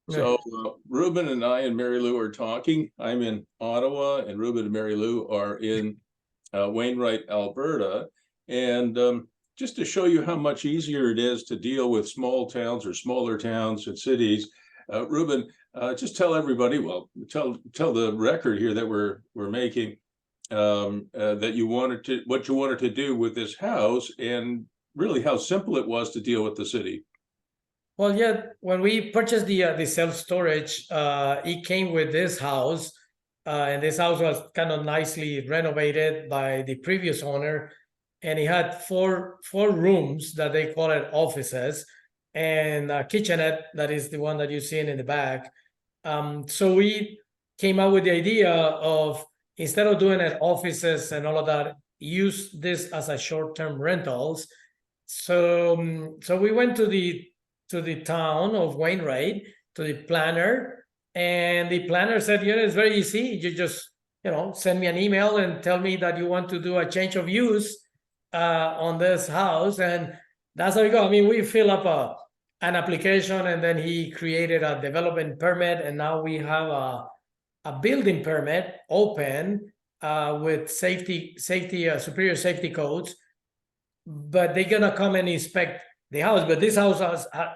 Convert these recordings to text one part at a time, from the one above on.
So Ruben and I and Mary Lou are talking. I'm in Ottawa, and Ruben and Mary Lou are in Wainwright, Alberta. And just to show you how much easier it is to deal with small towns or smaller towns and cities, Ruben, just tell everybody, well, tell the record here that we're making that you wanted to, what you wanted to do with this house, and really how simple it was to deal with the city. Well, yeah, when we purchased the self-storage, it came with this house, and this house was kind of nicely renovated by the previous owner, and it had four rooms that they call it offices, and a kitchenette that is the one that you're seeing in the back. So we came up with the idea of, instead of doing it offices and all of that, use this as a short-term rentals. So we went to the town of Wainwright, to the planner, and the planner said, yeah, it's very easy. You just, send me an email and tell me that you want to do a change of use on this house, and that's how we go. I mean, we fill up an application, and then he created a development permit, and now we have a building permit open with superior safety codes, but they're gonna come and inspect the house. But this house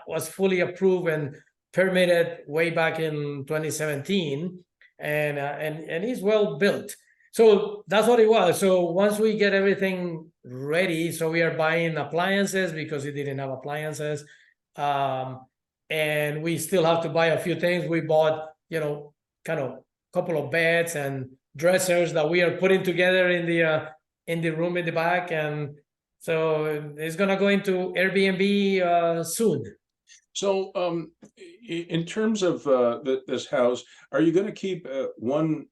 was fully approved and permitted way back in 2017, and it's well built. So that's what it was. So once we get everything ready, so we are buying appliances because it didn't have appliances, and we still have to buy a few things. We bought, kind of couple of beds and dressers that we are putting together in the room in the back, and so it's gonna go into Airbnb soon. So in terms of this house, are you going to keep one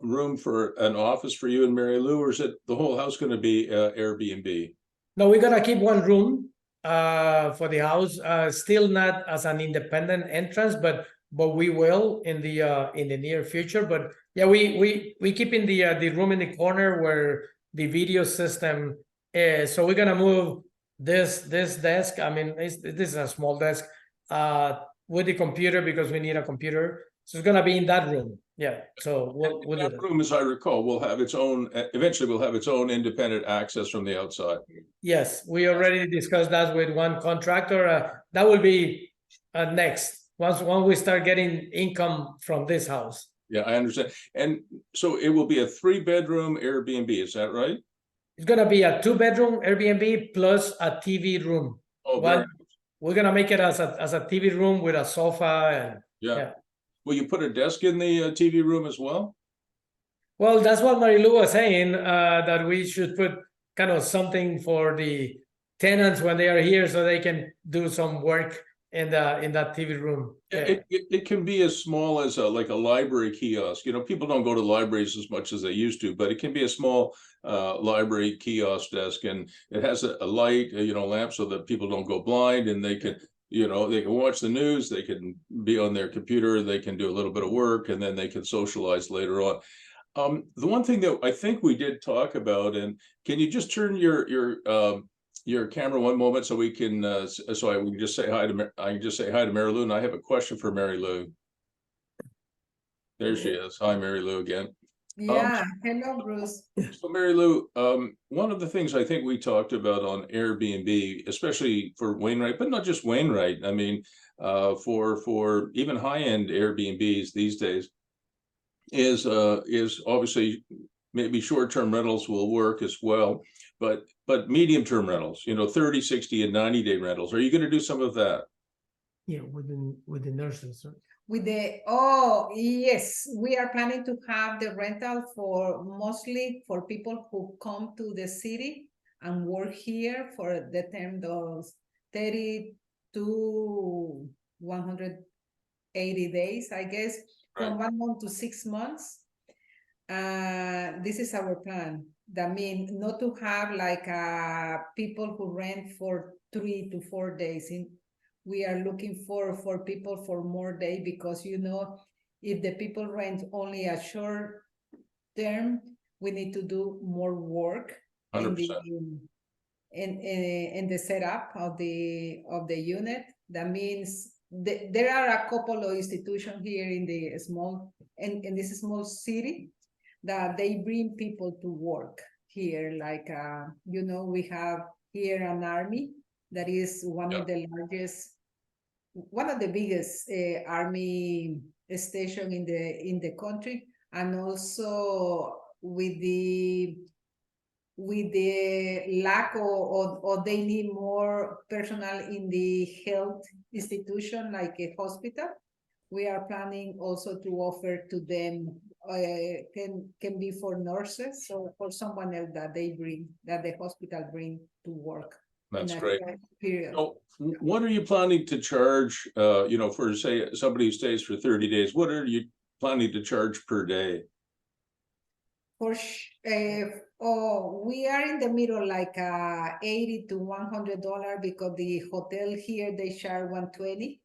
room for an office for you and Mary Lou, or is it the whole house going to be Airbnb? No, we're gonna keep one room for the house, still not as an independent entrance, but we will in the near future. But yeah, we keep in the room in the corner where the video system is. So we're gonna move this desk. I mean, this is a small desk with the computer, because we need a computer. So it's gonna be in that room. Yeah. So we'll do that room, as I recall, will have its own. Eventually, will have its own independent access from the outside. Yes, we already discussed that with one contractor. That will be next. Once we start getting income from this house. Yeah, I understand. And so it will be a 3-bedroom Airbnb, is that right? It's gonna be a 2-bedroom Airbnb plus a TV room. Oh, very nice. We're gonna make it as a TV room with a sofa, and yeah. Will you put a desk in the TV room as well? Well, that's what Marilu was saying, that we should put kind of something for the tenants when they are here, so they can do some work in that TV room. Yeah. It can be as small as like a library kiosk. People don't go to libraries as much as they used to, but it can be a small library kiosk desk, and it has a light, lamp, so that people don't go blind, and they can, they can watch the news, they can be on their computer, they can do a little bit of work, and then they can socialize later on. The one thing that I think we did talk about, and can you just turn your camera one moment so we can so I can just say hi to Mary Lou, and I have a question for Mary Lou. There she is. Hi, Mary Lou, again. Yeah, hello, Bruce. So Mary Lou, one of the things I think we talked about on Airbnb, especially for Wainwright, but not just Wainwright, I mean, for even high-end Airbnbs these days, is obviously maybe short-term rentals will work as well, but medium-term rentals, 30, 60, and 90-day rentals. Are you going to do some of that? Yeah, with the nurses, right? Yes, we are planning to have the rental mostly for people who come to the city and work here for the term of 30 to 180 days, I guess, from 1 month to 6 months. This is our plan. That means not to have like people who rent for 3 to 4 days. We are looking for people for more day, because if the people rent only a short term, we need to do more work 100%. in the setup of the unit. That means there are a couple of institutions here in the small, in this small city, that they bring people to work here. Like, you know, we have here an army that is one of the largest, one of the biggest army station in the country, and also with the lack or they need more personnel in the health institution like a hospital. We are planning also to offer to them can be for nurses or for someone else that they bring, that the hospital bring to work. That's great. Period. So what are you planning to charge, you know, for say somebody who stays for 30 days, what are you planning to charge per day? For we are in the middle, like $80 to $100, because the hotel here they charge $120,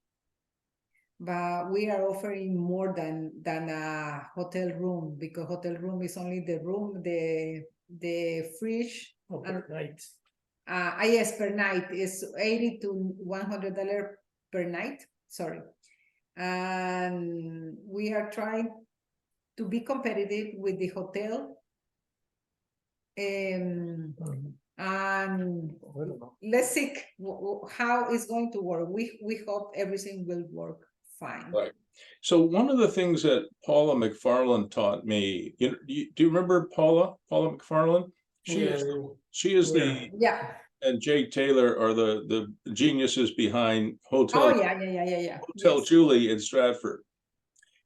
but we are offering more than a hotel room, because hotel room is only the room, the fridge. Per night. Yes, per night is $80 to $100 per night. Sorry, and we are trying to be competitive with the hotel. And let's see how it's going to work. We hope everything will work fine. Right. So one of the things that Paula McFarland taught me, you know, do you remember Paula McFarland? She is the and Jake Taylor are the geniuses behind Hotel. Oh yeah. Hotel Julie in Stratford.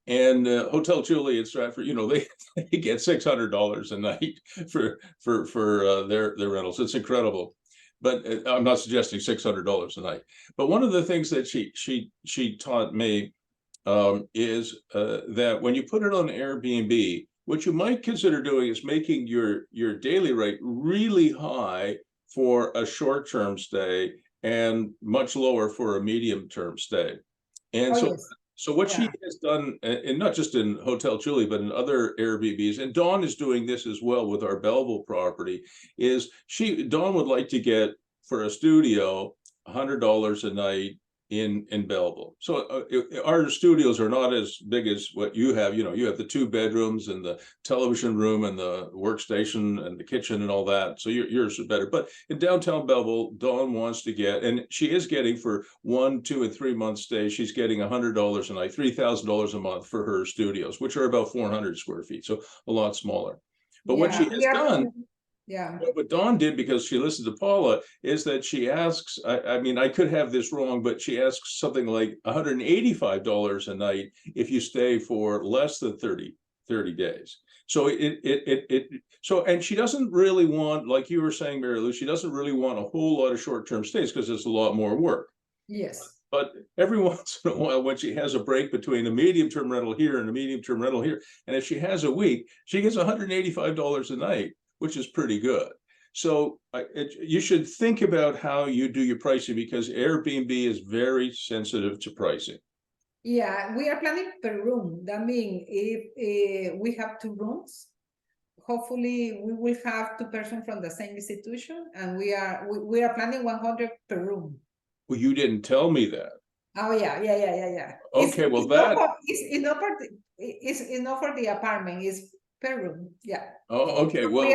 And Hotel Julie in Stratford, you know, they get $600 a night for their rentals. It's incredible, but I'm not suggesting $600 a night. But one of the things that she taught me is that when you put it on Airbnb, what you might consider doing is making your daily rate really high for a short-term stay and much lower for a medium-term stay. And so what she has done, and not just in Hotel Julie, but in other Airbnbs, and Dawn is doing this as well with our Belleville property, is Dawn would like to get for a studio $100 a night in Belleville. So our studios are not as big as what you have. You know, you have the 2 bedrooms and the television room and the workstation and the kitchen and all that. So yours are better. But in downtown Belleville, Dawn wants to get, and she is getting for 1, 2, and 3 month stays, she's getting $100 a night, $3,000 a month for her studios, which are about 400 square feet, so a lot smaller. But what she has done, what Dawn did, because she listened to Paula, is that she asks, I mean, I could have this wrong, but she asks something like $185 a night if you stay for less than 30 days. So and she doesn't really want, like you were saying, Mary Lou, she doesn't really want a whole lot of short-term stays because it's a lot more work. Yes. But every once in a while, when she has a break between a medium-term rental here and a medium-term rental here, and if she has a week, she gets $185 a night, which is pretty good. So you should think about how you do your pricing, because Airbnb is very sensitive to pricing. Yeah, we are planning per room. That means if we have 2 rooms, hopefully we will have 2 persons from the same institution, and we are planning 100 per room. Well, you didn't tell me that. Oh yeah. Okay, well it's enough for the apartment. It's per room. Yeah. Oh, okay. Well, we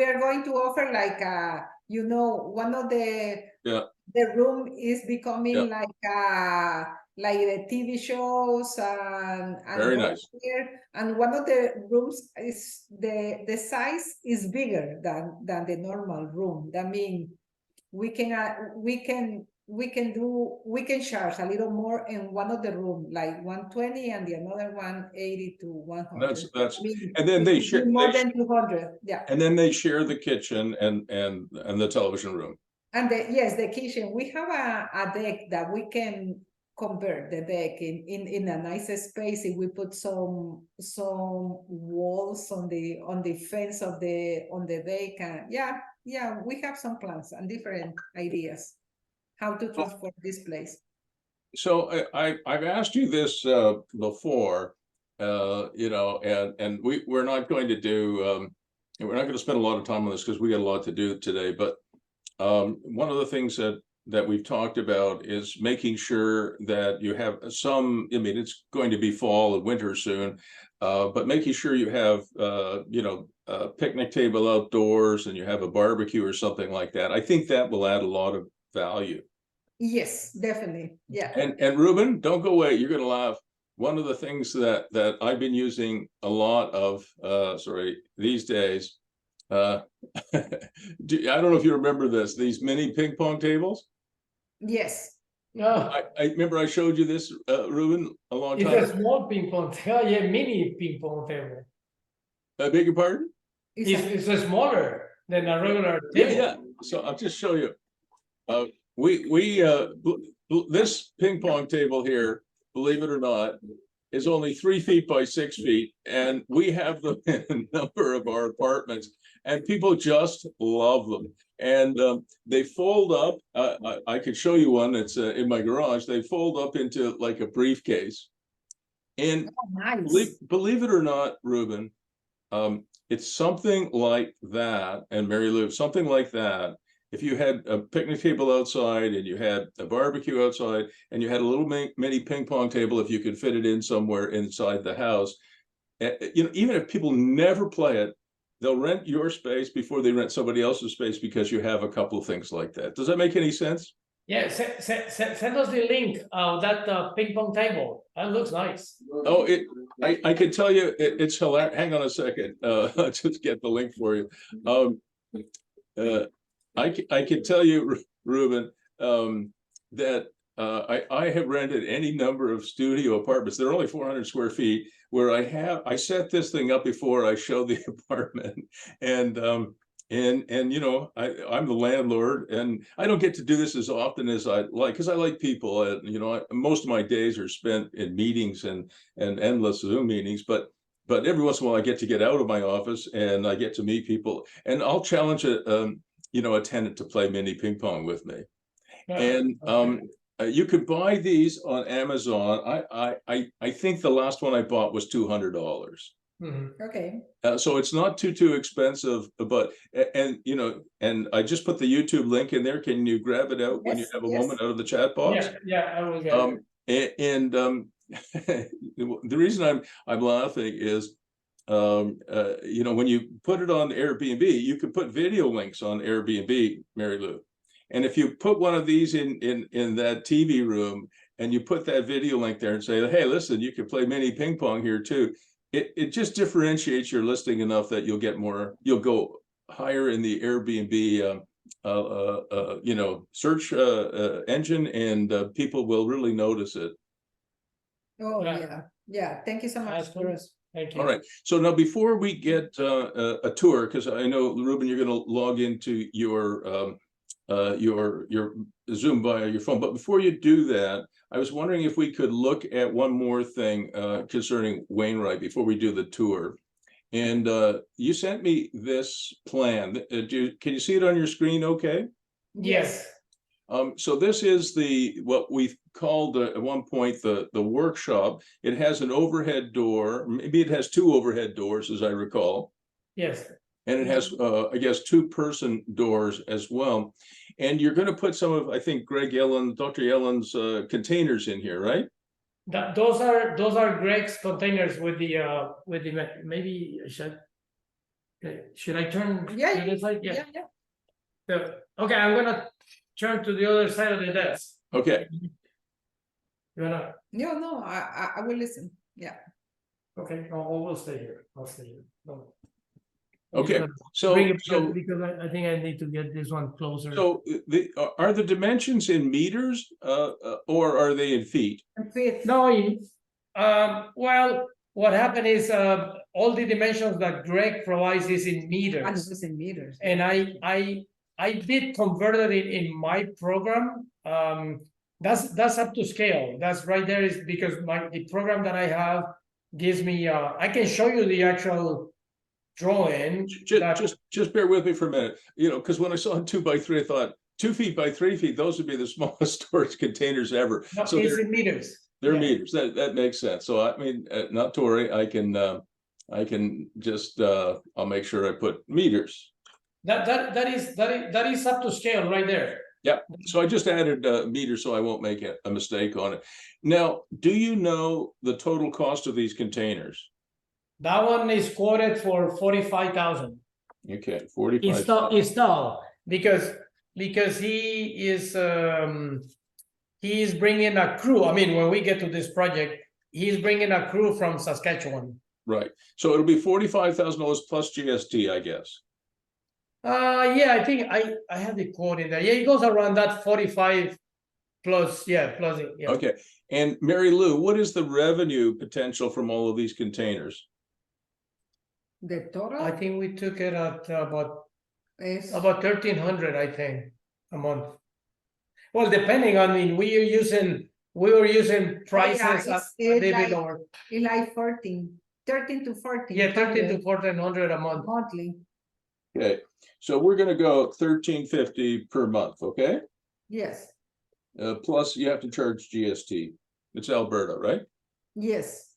are going to offer like you know, one of the room is becoming like the TV shows and very nice. Here, and one of the rooms is the size is bigger than the normal room. That means we can charge a little more in one of the room, like 120, and the another one 80 to 100. That's and then they share more than 200. Yeah. And then they share the kitchen and the television room. And the kitchen. We have a deck that we can convert the deck in a nicer space if we put some walls on the fence of on the deck. And yeah, we have some plans and different ideas how to transform this place. So I've asked you this before, you know, and we're not going to do we're not going to spend a lot of time on this because we got a lot to do today. But one of the things that that we've talked about is making sure that you have some, I mean, it's going to be fall and winter soon, but making sure you have, you know, a picnic table outdoors and you have a barbecue or something like that. I think that will add a lot of value. Yes, definitely. Yeah. And Ruben, don't go away. You're going to laugh. One of the things that I've been using a lot of, these days, I don't know if you remember this, these mini ping pong tables. Yes. No, I remember I showed you this, Ruben, a long it's time a ago. small ping pong table, yeah, mini ping pong table. I beg your pardon? It's It's smaller than a regular table. Yeah. So I'll just show you. This ping pong table here, believe it or not, is only 3 feet by 6 feet, and we have them in a number of our apartments, and people just love them. And they fold up. I could show you one that's in my garage. They fold up into like a briefcase. And nice. believe it or not, Ruben, it's something like that, and Mary Lou, something like that. If you had a picnic table outside and you had a barbecue outside and you had a little mini ping pong table, if you could fit it in somewhere inside the house, you know, even if people never play it, they'll rent your space before they rent somebody else's space because you have a couple of things like that. Does that make any sense? Yeah, send us the link of that ping pong table. That looks nice. Oh, I can tell you it's hilarious. Hang on a second. I'll just get the link for you. I can tell you, Ruben, that I have rented any number of studio apartments. They're only 400 square feet, where I set this thing up before I show the apartment, and you know, I'm the landlord, and I don't get to do this as often as I like, because I like people, and you know, most of my days are spent in meetings and endless Zoom meetings, but every once in a while I get to get out of my office and I get to meet people, and I'll challenge you know, a tenant to play mini ping pong with me. And you could buy these on Amazon. I think the last one I bought was $200. Okay. So it's not too expensive, but and you know, and I just put the YouTube link in there. Can you grab it out when you have a moment out of the chat box? Yeah, I will get it. And the reason I'm laughing is, you know, when you put it on Airbnb, you can put video links on Airbnb, Mary Lou. And if you put one of these in that TV room and you put that video link there and say, hey, listen, you can play mini ping pong here too. It just differentiates your listing enough that you'll go higher in the Airbnb, you know, search engine, and people will really notice it. Oh, yeah. Thank you so much, Bruce. Thank you. All right. So now, before we get a tour, because I know, Ruben, you're going to log into your Zoom via your phone, but before you do that, I was wondering if we could look at one more thing concerning Wainwright before we do the tour. And you sent me this plan. Can you see it on your screen? Okay. Yes. So this is what we called at one point the workshop. It has an overhead door. Maybe it has 2 overhead doors, as I recall. Yes. And it has, I guess, 2-person doors as well. And you're going to put some of, I think, Dr. Yelland's containers in here, right? Those are Greg's containers with the maybe should I turn to this side? Yeah. Okay, I'm gonna turn to the other side of the desk. Okay. You wanna? No, I will listen. Yeah. Okay, we'll stay here. I'll stay here. No. Okay, so because I think I need to get this one closer. So are the dimensions in meters, or are they in feet? Feet. No, well, what happened is all the dimensions that Greg provides is in meters. It's in meters. And I did convert it in my program. That's up to scale. That's right there, is because the program that I have gives me I can show you the actual drawing. Just bear with me for a minute, you know, because when I saw 2 by 3, I thought 2 feet by 3 feet, those would be the smallest storage containers ever. No, so it's in meters. They're meters. That makes sense. So I mean, not to worry, I can just I'll make sure I put meters. That is up to scale right there. Yeah, so I just added a meter so I won't make a mistake on it. Now, do you know the total cost of these containers? That one is quoted for 45,000. Okay, 45. Install because he is bringing a crew. I mean, when we get to this project, he's bringing a crew from Saskatchewan. Right. So it'll be $45,000 plus GST, I guess. Yeah, I think I have the quote in there. Yeah, it goes around that 45 plus, yeah, plus it. Yeah. Okay. And Mary Lou, what is the revenue potential from all of these containers? The total I think we took it at about is 1,300, I think, a month. Well, depending on, I mean, we were using prices it's a little bit like- lower. like 13 to 14. Yeah, 13 to 1,400 a month. monthly. Okay, so we're gonna go $1,350 per month, okay? Yes, Plus you have to charge GST. It's Alberta, right? yes.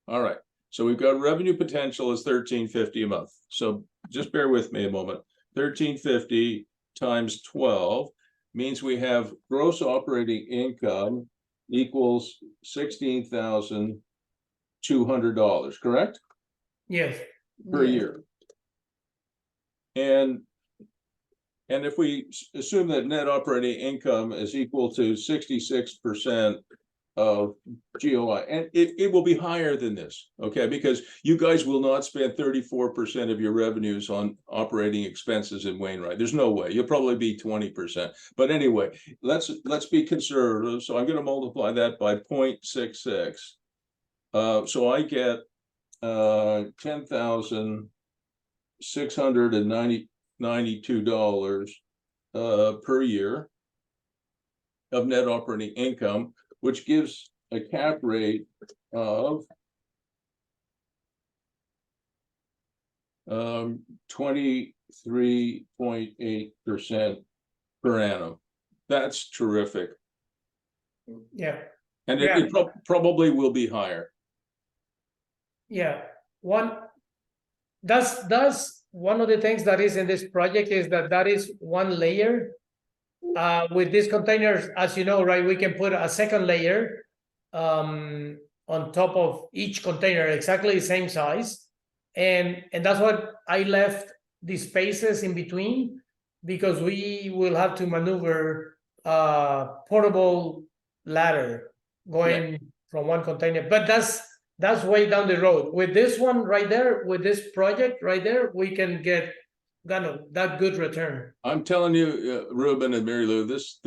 All right. So we've got revenue potential is $1,350 a month. So just bear with me a moment. $1,350 times 12 means we have gross operating income equals $16,200, correct? Yes. Per Yes. year. And if we assume that net operating income is equal to 66% of GOI, and it will be higher than this, okay? Because you guys will not spend 34% of your revenues on operating expenses in Wainwright. There's no way. You'll probably be 20%. But anyway, let's be conservative. So I'm going to multiply that by 0.66. So I get $10,692 per year of net operating income, which gives a cap rate of 23.8% per annum. That's terrific. Yeah. And Yeah. it probably will be higher. Yeah. That's one of the things that is in this project is that is one layer. With these containers, as you know, right, we can put a second layer on top of each container, exactly the same size. And that's what I left the spaces in between, because we will have to maneuver portable ladder going from one container. But that's way down the road. With this one right there, with this project right there, we can get that good return. I'm telling you, Ruben and Mary Lou, this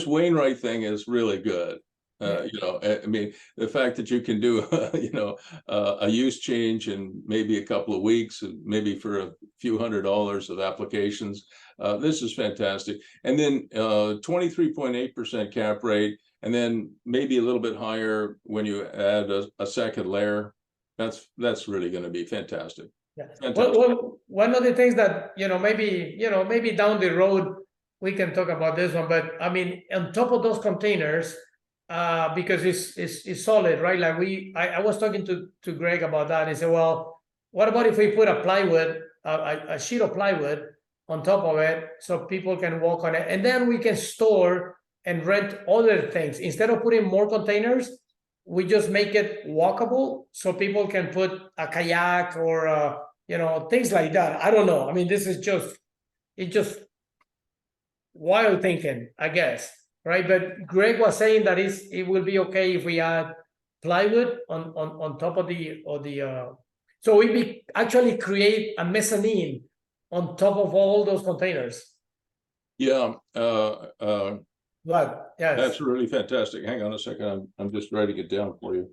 Wainwright thing is really good. You know, I mean, the fact that you can do, you know, a use change in maybe a couple of weeks, and maybe for a few $100s of applications, this is fantastic. And then 23.8% cap rate, and then maybe a little bit higher when you add a second layer. That's really going to be fantastic. Yeah. Well, one of the things that maybe down the road we can talk about this one, but I mean, on top of those containers, because it's solid, right? Like I was talking to Greg about that. He said, well, what about if we put a sheet of plywood on top of it so people can walk on it, and then we can store and rent other things instead of putting more containers. We just make it walkable so people can put a kayak or things like that. I don't know. I mean, this is just wild thinking, I guess, right? But Greg was saying that it will be okay if we add plywood on top of the so we actually create a mezzanine on top of all those containers. Yeah. But yeah, That's really fantastic. Hang on a second. I'm just writing it down for you.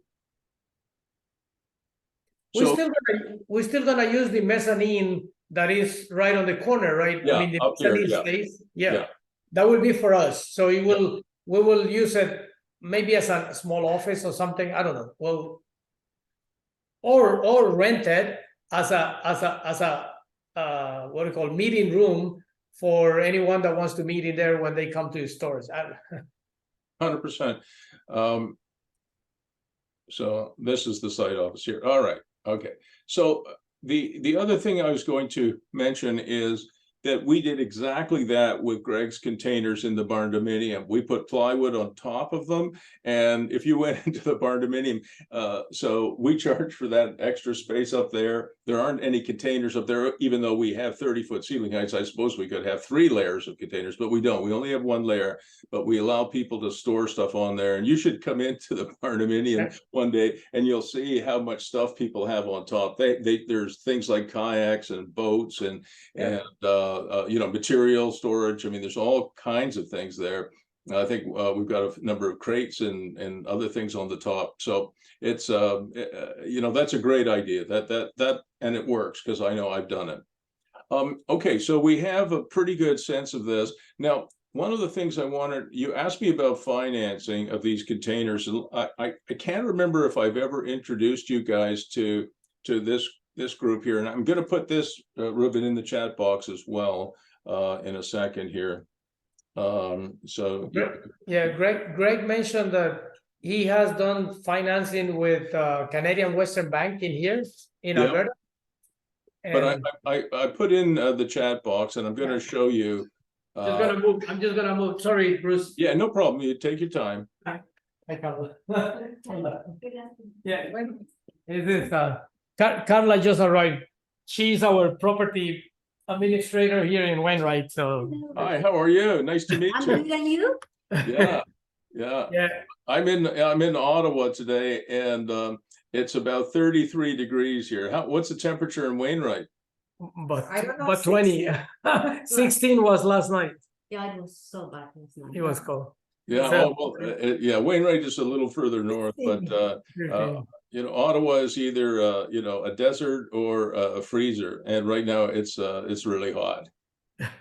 we're still gonna use the mezzanine that is right on the corner, right? Yeah, I mean, the up there, mezzanine yeah. space. Yeah. Yeah, that will be for us. So we will use it maybe as a small office or something. I don't know. Well, or rent it as a what do you call meeting room for anyone that wants to meet in there when they come to the stores. 100%. So this is the site office here. All right. Okay. So the other thing I was going to mention is that we did exactly that with Greg's containers in the barn dominium. We put plywood on top of them, and if you went into the barn dominium, so we charge for that extra space up there. There aren't any containers up there, even though we have 30-foot ceiling heights. I suppose we could have 3 layers of containers, but we don't. We only have 1 layer, but we allow people to store stuff on there. And you should come into the barn dominium one day, and you'll see how much stuff people have on top. There's things like kayaks and boats and you know, material storage. I mean, there's all kinds of things there. I think we've got a number of crates and other things on the top. So it's you know, that's a great idea. That and it works because I know I've done it. Okay, so we have a pretty good sense of this. Now, one of the things I wanted, you asked me about financing of these containers. I can't remember if I've ever introduced you guys to this group here, and I'm going to put this, Ruben, in the chat box as well in a second here. So yeah, Greg mentioned that he has done financing with Canadian Western Bank in here in Alberta. But I put in the chat box, and I'm going to show you. I'm just gonna move. Sorry, Bruce. Yeah, no problem. You take your time. Hi, Carla. Yeah, this is Carla just arrived. She's our property administrator here in Wainwright. So hi, how are you? Nice to meet you. I'm good, and you? Yeah. I'm in Ottawa today, and it's about 33 degrees here. What's the temperature in Wainwright? But I don't know, but 20, 16 was last night. Yeah, it was so bad last night. It was cold. Yeah, So- yeah. Wainwright is a little further north, but you know, Ottawa is either you know, a desert or a freezer, and right now it's really hot.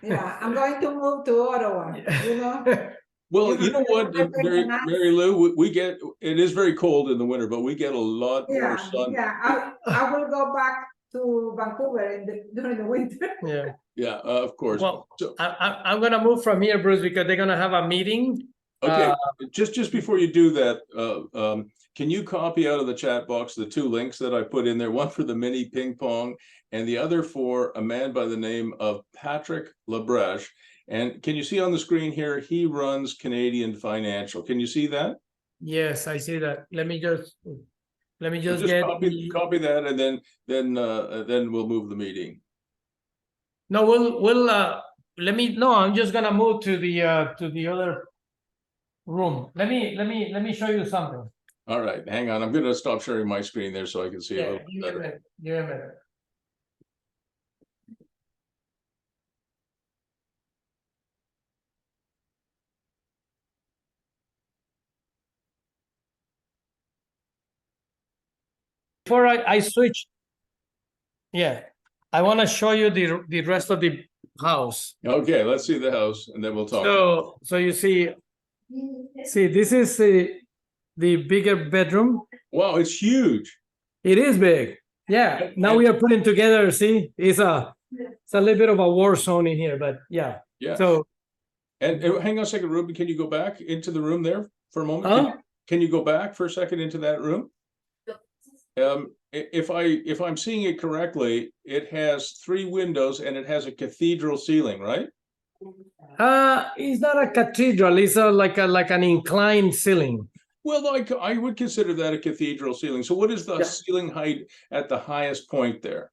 Yeah, I'm going to move to Ottawa, you know. Well, you know what, Mary Lou, we get, it is very cold in the winter, but we get a lot more sun. Yeah, I will go back to Vancouver during the winter. Yeah, of course. well, So, I'm gonna move from here, Bruce, because they're gonna have a meeting. okay, just before you do that, can you copy out of the chat box the 2 links that I put in there, one for the mini ping pong and the other for a man by the name of Patrick Labreche. And can you see on the screen here, he runs Canadian Financial. Can you see that? Yes, I see that. Let me just Just get copy that, and then we'll move the meeting. No, we'll I'm just gonna move to the other room. Let me show you something. All right, hang on. I'm going to stop sharing my screen there so I can see a little bit better. Give me a minute. Before I switch, I want to show you the rest of the house. Okay, let's see the house, and then we'll talk. So you see this is the bigger bedroom. Wow, it's huge. It is big. Yeah. Now we are putting together. See, it's a little bit of a war zone in here, but yeah. So and hang on a second, Ruben. Can you go back into the room there for a moment? Huh? Can you go back for a second into that room? If I'm seeing it correctly, it has 3 windows and it has a cathedral ceiling, right? It's not a cathedral. It's like an inclined ceiling. Well, I would consider that a cathedral ceiling. So what is the ceiling height at the highest point there?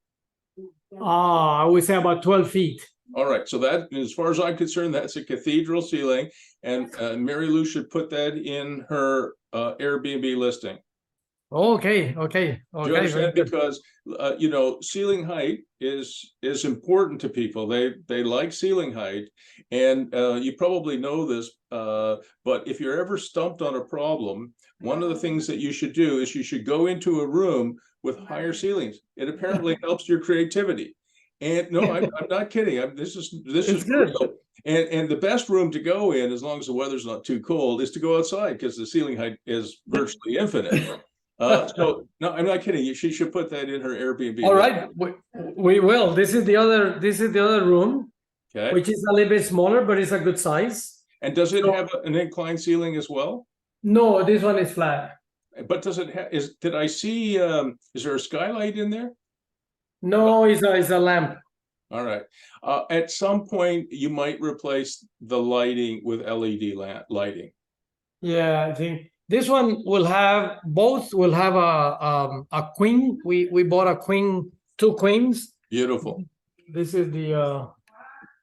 I would say about 12 feet. All right, so that, as far as I'm concerned, that's a cathedral ceiling, and Mary Lou should put that in her Airbnb listing. Okay. Do you understand? Because you know, ceiling height is important to people. They like ceiling height, and you probably know this. But if you're ever stumped on a problem, one of the things that you should do is you should go into a room with higher ceilings. It apparently helps your creativity. And no, I'm not kidding. This is good. real. And the best room to go in, as long as the weather's not too cold, is to go outside because the ceiling height is virtually infinite. So no, I'm not kidding. She should put that in her Airbnb. All right, we will. This is the other room, Okay. which is a little bit smaller, but it's a good size. And does it have an inclined ceiling as well? No, this one is flat. But does it have? Did I see? Is there a skylight in there? No, it's a lamp. All right. At some point, you might replace the lighting with LED lighting. Yeah, I think this one will have, both will have a queen. We bought a queen, 2 queens. Beautiful. This is the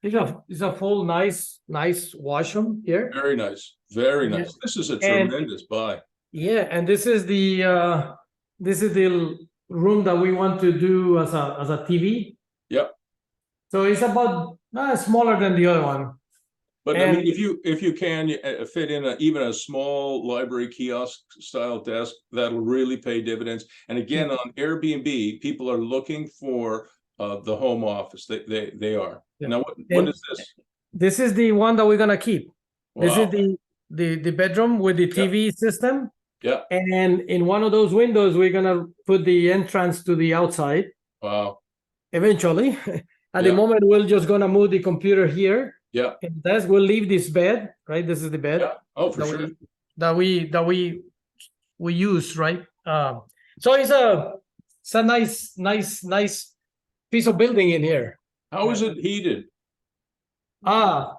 it's a full nice washroom here. Very nice. Very Yeah. nice. This is a And- tremendous buy. Yeah, and this is the room that we want to do as a TV. Yep. So it's about smaller than the other one. But I mean, And- if you can fit in even a small library kiosk style desk, that'll really pay dividends. And again, on Airbnb, people are looking for the home office. They are. Yeah. Now, what And- is this? This is the one that we're gonna keep. This Wow. is the bedroom with the TV system. Yeah. And in one of those windows, we're gonna put the entrance to the outside Wow. eventually. At the Yeah. moment, we're just gonna move the computer here. Yeah. And that's, we'll leave this bed, right? This is the bed. Yeah. Oh, for sure. That we use, right? So it's a nice piece of building in here. How is it heated?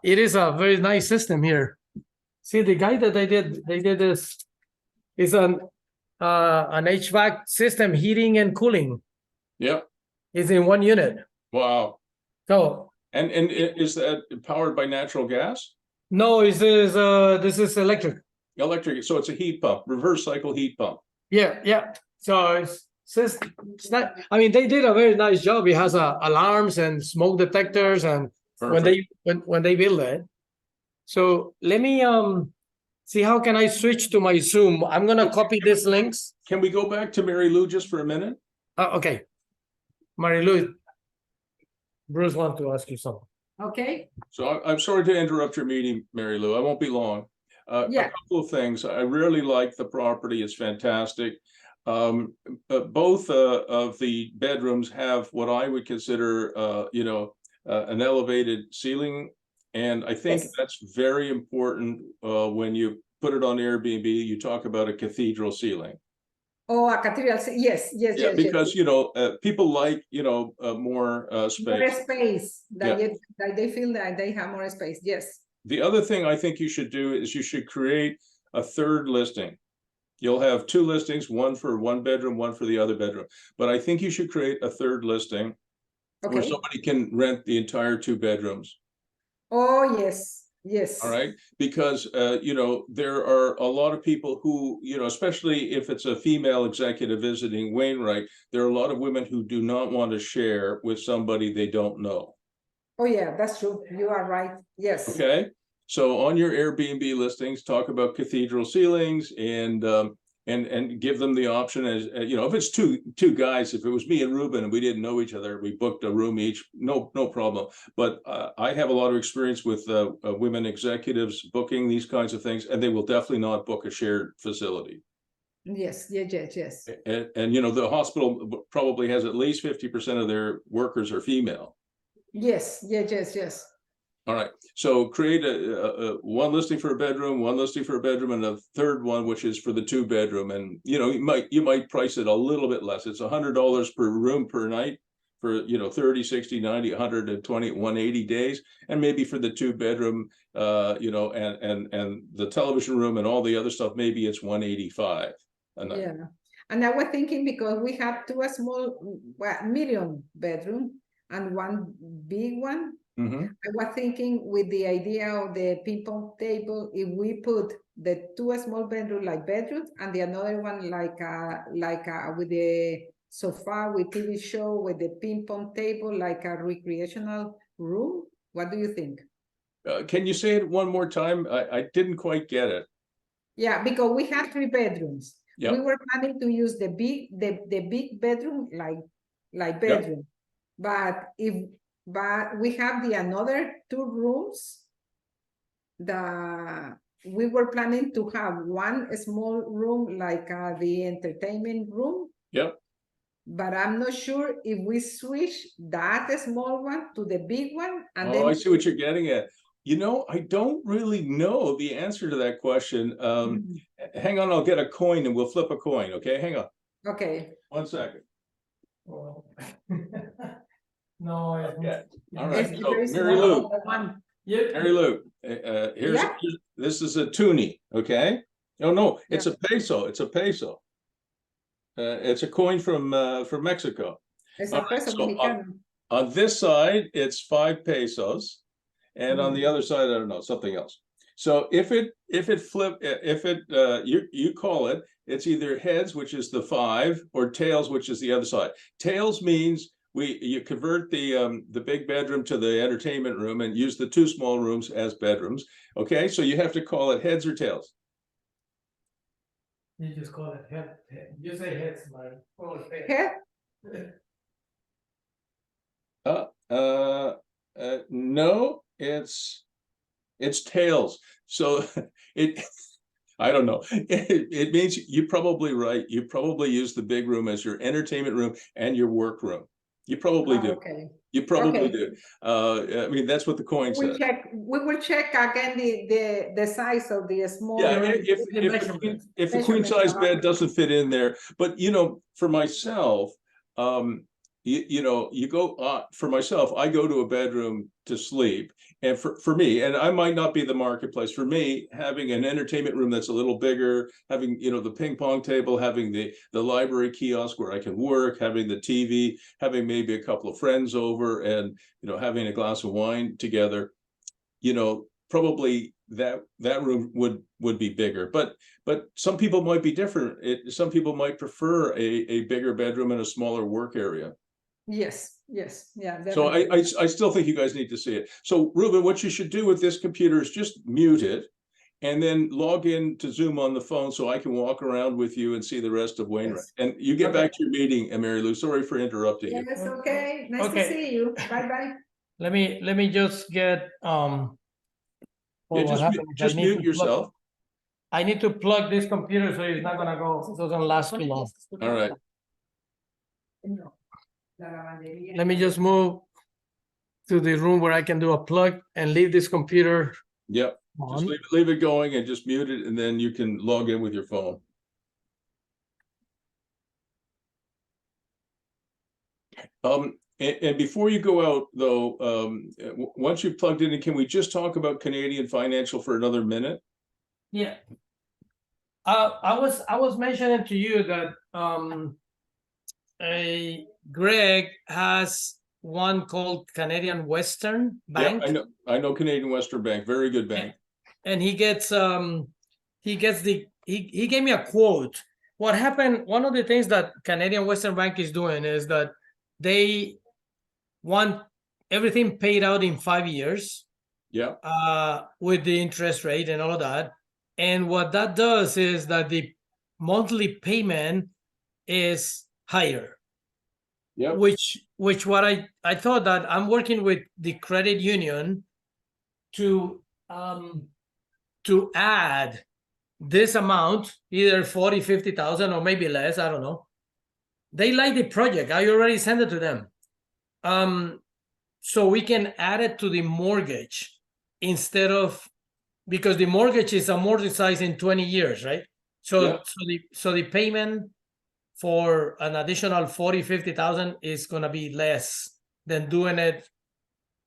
It is a very nice system here. See, the guy that they did this is an HVAC system, heating and cooling. Yeah. It's in one unit. Wow. So And is that powered by natural gas? no, this is electric. Electric. So it's a heat pump, reverse cycle heat pump. Yeah. So it's not. I mean, they did a very nice job. It has alarms and smoke detectors, and Perfect. when they build it. So let me see, how can I switch to my Zoom? I'm gonna copy these links. Can we go back to Mary Lou just for a minute? Okay, Marilu, Bruce wants to ask you something. Okay, So I'm sorry to interrupt your meeting, Mary Lou. I won't be long. A Yeah. couple of things. I really like the property. It's fantastic. Both of the bedrooms have what I would consider, an elevated ceiling. And I think Yes. that's very important when you put it on Airbnb. You talk about a cathedral ceiling. oh, a cathedral, yes. Yeah, because, people like, more More space. space, Yeah. that they feel that they have more space, yes. The other thing I think you should do is you should create a third listing. You'll have 2 listings, one for one bedroom, one for the other bedroom. But I think you should create a third listing where Okay, somebody can rent the entire 2 bedrooms. oh, yes. All right, because there are a lot of people who, especially if it's a female executive visiting Wainwright, there are a lot of women who do not want to share with somebody they don't know. Oh, yeah, that's true, you are right, yes. Okay, so on your Airbnb listings, talk about cathedral ceilings and give them the option as if it's two guys. If it was me and Ruben and we didn't know each other, we booked a room each, no problem. But I have a lot of experience with women executives booking these kinds of things, and they will definitely not book a shared facility. Yes. And the hospital probably has at least 50% of their workers are female. Yes. All right, so create a one listing for a bedroom, one listing for a bedroom, and a third one which is for the 2 bedroom. And you might price it a little bit less. It's $100 per room per night for 30, 60, 90, 120, 180 days, and maybe for the 2 bedroom, and the television room and all the other stuff, maybe it's 185 a night. Yeah, and I was thinking, because we have 2 small, medium bedroom and 1 big one. Mm-hmm. I was thinking with the idea of the ping pong table, if we put the 2 small bedroom like bedrooms and the another one like with the sofa with TV show with the ping pong table, like a recreational room. What do you think? Can you say it one more time? I didn't quite get it. Yeah, because we have 3 bedrooms. Yeah. We were planning to use the big bedroom like bedroom, but we have the another 2 rooms. We were planning to have 1 small room like the entertainment room. Yep. But I'm not sure if we switch that small one to the big one. And then I see what you're getting at. I don't really know the answer to that question. Hang on, I'll get a coin and we'll flip a coin. Okay, hang on. Okay. 1 second. No, Okay. All It's- right. there So is Mary one Lou, other one. Mary Lou, Yeah. this is a toonie, okay? Oh, no, it's Yeah. a peso. It's a peso. It's a coin from Mexico. Es All a right, peso so mexicano. on this side, it's 5 pesos, and on the other side, I don't know, something else. So if it you call it, it's either heads, which is the 5, or tails, which is the other side. Tails means you convert the big bedroom to the entertainment room and use the 2 small rooms as bedrooms. Okay, so you have to call it heads or tails. You just call it head. You say heads, man. Call it Head? No, it's tails. So it, I don't know. It means you're probably right. You probably use the big room as your entertainment room and your work room. You probably do. Okay. You probably Okay. do. I mean, that's what the coin We says. will check again the size of the small. Yeah, room. if a queen size bed doesn't fit in there, but for myself, you go for myself, I go to a bedroom to sleep, and for me, and I might not be the marketplace. For me, having an entertainment room that's a little bigger, having the ping pong table, having the library kiosk where I can work, having the TV, having maybe a couple of friends over, and having a glass of wine together, probably that room would be bigger, but some people might be different. Some people might prefer a bigger bedroom and a smaller work area. Yes, yeah. So Definitely. I still think you guys need to see it. So Ruben, what you should do with this computer is just mute it and then log in to Zoom on the phone so I can walk around with you and see the rest of Wainwright. Yes. And you get Okay. back to your meeting, Mary Lou. Sorry for interrupting you. Yes, okay. Nice Okay. to see you. Bye. Let me just get well, Yeah, what happened is just I need mute to yourself. I need to plug this computer so it's not gonna go. It doesn't last too long. All right. Let me just move to the room where I can do a plug and leave this computer Yep. Just on. leave it going and just mute it, and then you can log in with your phone. And before you go out, though, once you've plugged in, can we just talk about Canadian Financial for another minute? Yeah. I was mentioning to you that Greg has one called Canadian Western Bank. Yeah, I know Canadian Western Bank, very good bank. And he gets he gave me a quote. What happened, one of the things that Canadian Western Bank is doing is that they want everything paid out in 5 years. Yeah. With the interest rate and all of that. And what that does is that the monthly payment is higher. Yep. Which what I thought that I'm working with the credit union to add this amount, either 40, 50,000 or maybe less, I don't know. They like the project. I already sent it to them. So we can add it to the mortgage instead of, because the mortgage is amortized in 20 years, right? So the payment for an additional 40, 50,000 is going to be less than doing it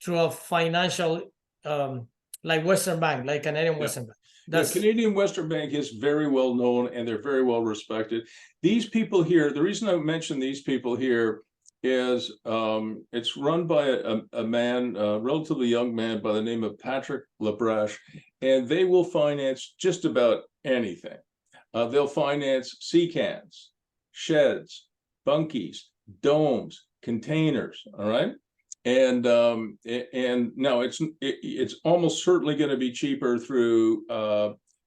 through a financial, like Western Bank, like Canadian Western Bank. Canadian Western Bank is very well known and they're very well respected. These people here, the reason I mention these people here is it's run by a man, a relatively young man by the name of Patrick Labrèche, and they will finance just about anything. They'll finance sea cans, sheds, bunkies, domes, containers, all right? And now it's almost certainly going to be cheaper through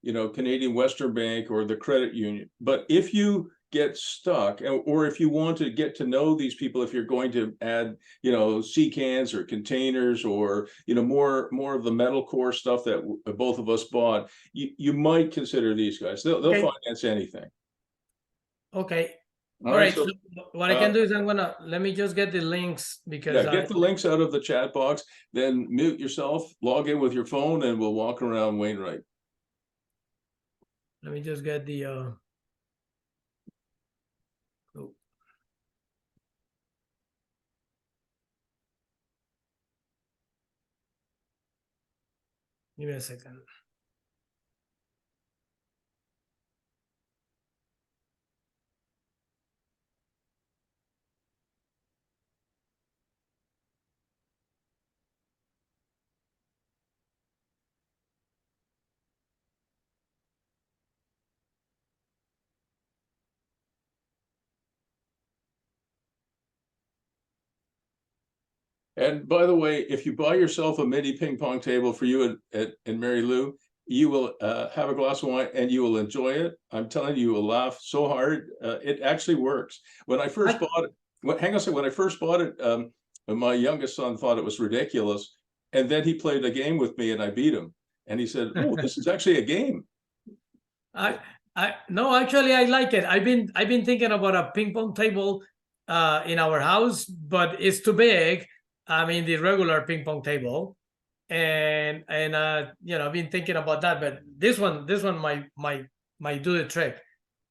Canadian Western Bank or the credit union. But if you get stuck, or if you want to get to know these people, if you're going to add sea cans or containers or more of the metal core stuff that both of us bought, you might consider these guys. They'll finance anything. Okay. All right. So what I can do is let me just get the links, because get the links out of the chat box, then mute yourself, log in with your phone, and we'll walk around Wainwright. Let me just get the Give me a second. And by the way, if you buy yourself a mini ping pong table for you and Mary Lou, you will have a glass of wine and you will enjoy it. I'm telling you, you will laugh so hard. It actually works. When I first bought it, hang on a second. When I first bought it, my youngest son thought it was ridiculous. And then he played a game with me and I beat him. And he said, "Oh, this is actually a game." No, actually, I like it. I've been thinking about a ping pong table in our house, but it's too big. I mean, the regular ping pong table, and you know, I've been thinking about that. But this one might do the trick.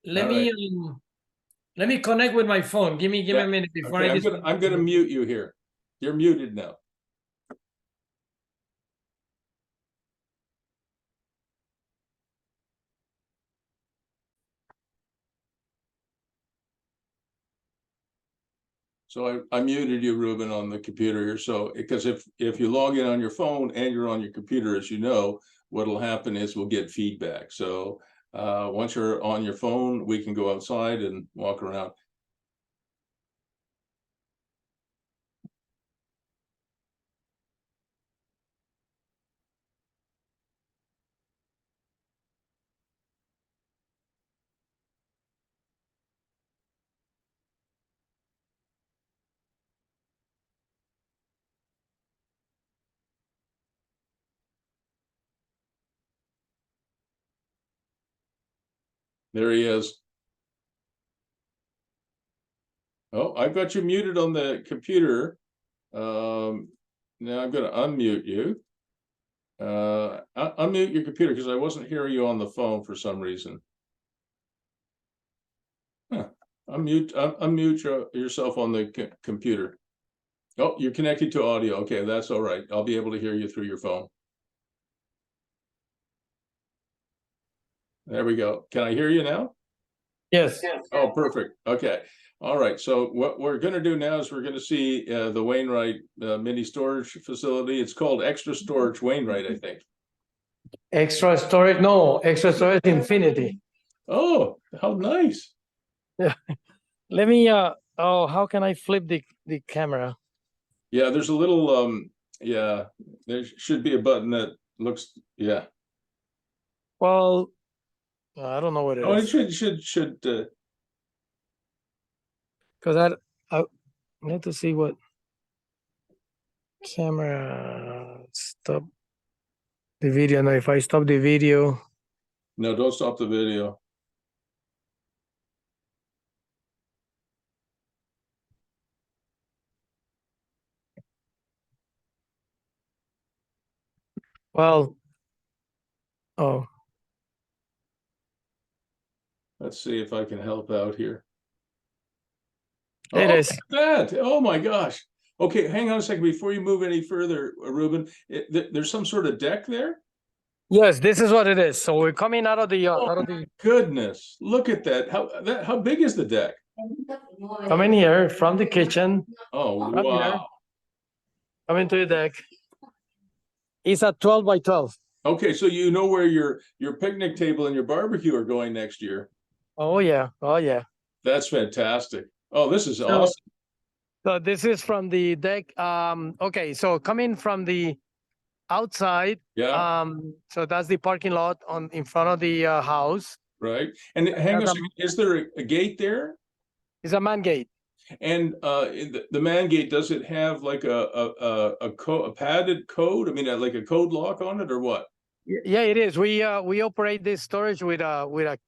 Let me connect with my phone. Give me a minute before Okay, I'm gonna mute you here. You're muted now. So I muted you, Ruben, on the computer here. So because if you log in on your phone and you're on your computer, as you know, what'll happen is we'll get feedback. So once you're on your phone, we can go outside and walk around. There he is. Oh, I've got you muted on the computer. Now I'm going to unmute you. Unmute your computer because I wasn't hearing you on the phone for some reason. Huh. Unmute yourself on the computer. Oh, you're connected to audio. Okay, that's all right. I'll be able to hear you through your phone. There we go. Can I hear you now? Yes. Oh, perfect. Okay. All right. So what we're going to do now is we're going to see the Wainwright mini storage facility. It's called Extra Storage Wainwright, I think. Extra storage? No, extra storage infinity. Oh, how nice. Yeah. Let me oh, how can I flip the camera? Yeah, there's a little yeah, there should be a button that looks, yeah. Well, I don't know what it Oh, it is. should Because I need to see what camera stop the video. Now, if I stop the video, no, don't stop the video. well, oh, Let's see if I can help out here. there it Oh, is. that. Oh my gosh. Okay, hang on a second before you move any further, Ruben. There's some sort of deck there. Yes, this is what it is. So we're coming out of the Goodness, look at that. How big is the deck? coming here from the kitchen. Oh, From here, wow. coming to the deck. It's a 12 by 12. Okay, so you know where your picnic table and your barbecue are going next year. Oh yeah, oh yeah. That's fantastic. Oh, this is So- awesome. So this is from the deck. Okay, so coming from the outside. Yeah, So that's the parking lot in front of the house. right. And hang on a That's second. Is there a gate there? It's a man gate. And the man gate, does it have like a padded code? I mean, like a code lock on it or what? Yeah, it is. We operate this storage with a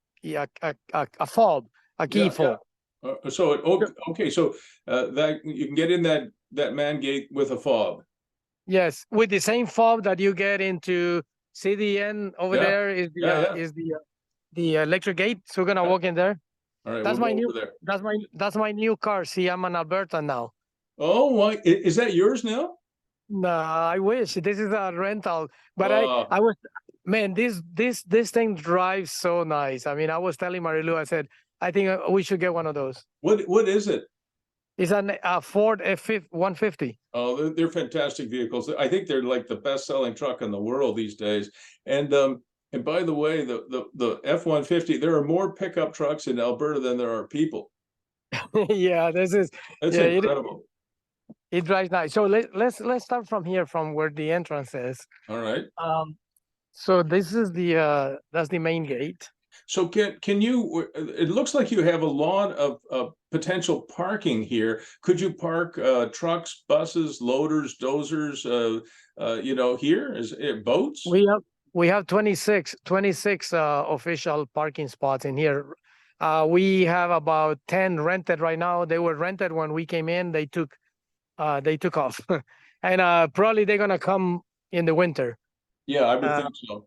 fob, a key Yeah, fob. So okay, so that you can get in that man gate with a fob. Yes, with the same fob that you get into CDN over Yeah, there is the electric gate. So we're gonna walk in there. All right, That's we'll my go new over there. that's my new car. See, I'm in Alberta now. Oh, why is that yours now? Nah, I wish this is a rental, but Uh, I was, man, this thing drives so nice. I mean, I was telling Marilu, I said, I think we should get one of those. what is it? It's a Ford F-150. Oh, they're fantastic vehicles. I think they're like the best-selling truck in the world these days. And by the way, the F-150, there are more pickup trucks in Alberta than there are people. Yeah, this is That's yeah, incredible. it drives nice. So let's start from here, from where the entrance is. All right. So this is the that's the main gate. So can you? It looks like you have a lot of potential parking here. Could you park trucks, buses, loaders, dozers? You know, here is it boats? We have 26 official parking spots in here. We have about 10 rented right now. They were rented when we came in. They took off, and probably they're gonna come in the winter. Yeah, I would think so.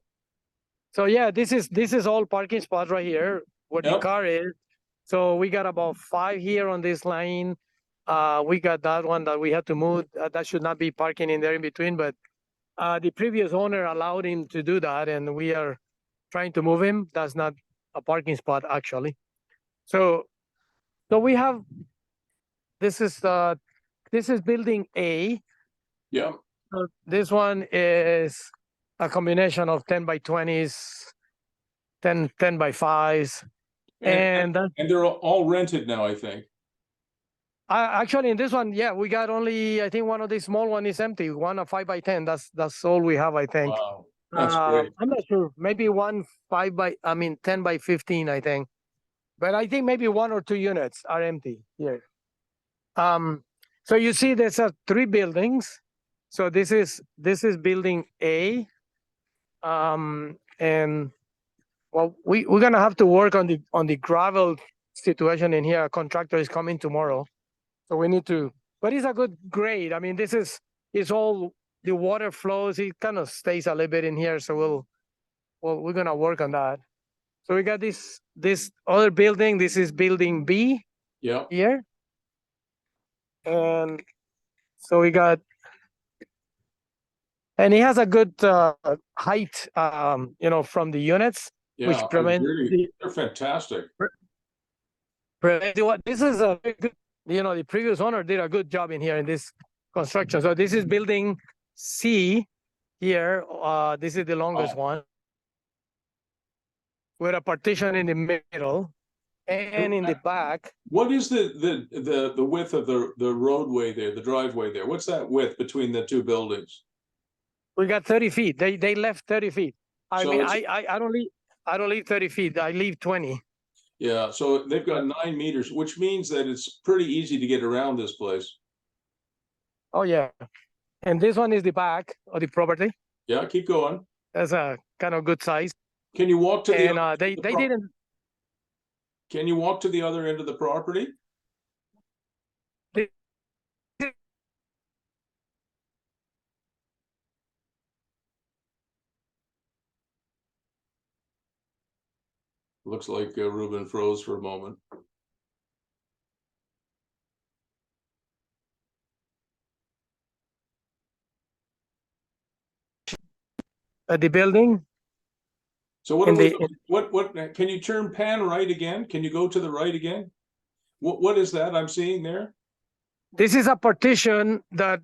So yeah, this is all parking spots right here where the Yep. car is. So we got about 5 here on this line. We got that one that we had to move. That should not be parking in there in between, but the previous owner allowed him to do that, and we are trying to move him. That's not a parking spot actually. So we have this is building A. Yeah. So this one is a combination of 10 by 20s, 10 by 5s. And they're all rented now, I think. Actually, in this one, yeah, we got only, I think one of these small one is empty. One of 5 by 10. That's all we have, I think. Wow, that's great. I'm not sure. Maybe 10 by 15, I think. But I think maybe 1 or 2 units are empty here. So you see, there's 3 buildings. So this is building A. And well, we're gonna have to work on the gravel situation in here. A contractor is coming tomorrow, so we need to. But it's a good grade. I mean, it's all the water flows. It kind of stays a little bit in here, so we're gonna work on that. So we got this other building. This is building B. Yeah. Here, and so we got. And it has a good height, from the units, Yeah, which prevents they're fantastic. This is a very good, the previous owner did a good job in here in this construction. So this is building C here. This is the longest one with a partition in the middle and in the back. What is the width of the roadway there, the driveway there? What's that width between the 2 buildings? We got 30 feet. They left 30 feet. I So mean, I don't leave 30 feet. I leave 20. Yeah, so they've got 9 meters, which means that it's pretty easy to get around this place. Oh yeah. And this one is the back of the property. Yeah, keep going. That's a kind of good size. Can you walk to the And other they didn't. Can you walk to the other end of the property? Looks like Ruben froze for a moment. The building. So what can you turn pan right again? Can you go to the right again? What is that I'm seeing there? This is a partition that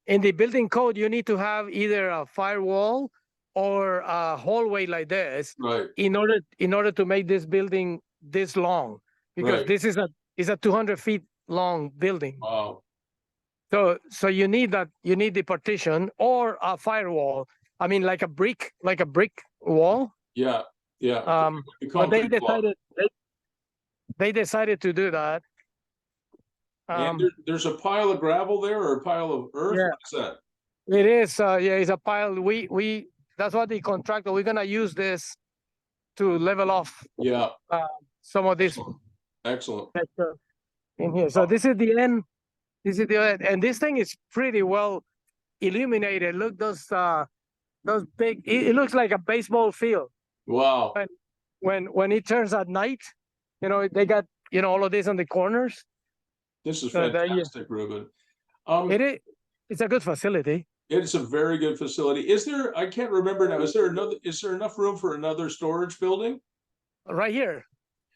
in the building code you need to have either a firewall or a hallway like this, right, in order to make this building this long, because right. this is a 200 feet long building. Wow. So you need the partition or a firewall. I mean, like a brick wall. Yeah, yeah. But they decided to do that. And there's a pile of gravel there, or a pile of earth. Yeah. What's that? It is, it's a pile. That's what the contractor. We're gonna use this to level off. Yeah. Some of this. Excellent. In here. So this is the end. This is the end, and this thing is pretty well illuminated. Look, those big. It looks like a baseball field. Wow. When it turns at night, they got all of this on the corners. This is fantastic, Ruben. It is. It's a good facility. It's a very good facility. Is there, I can't remember now, is there enough room for another storage building? Right here.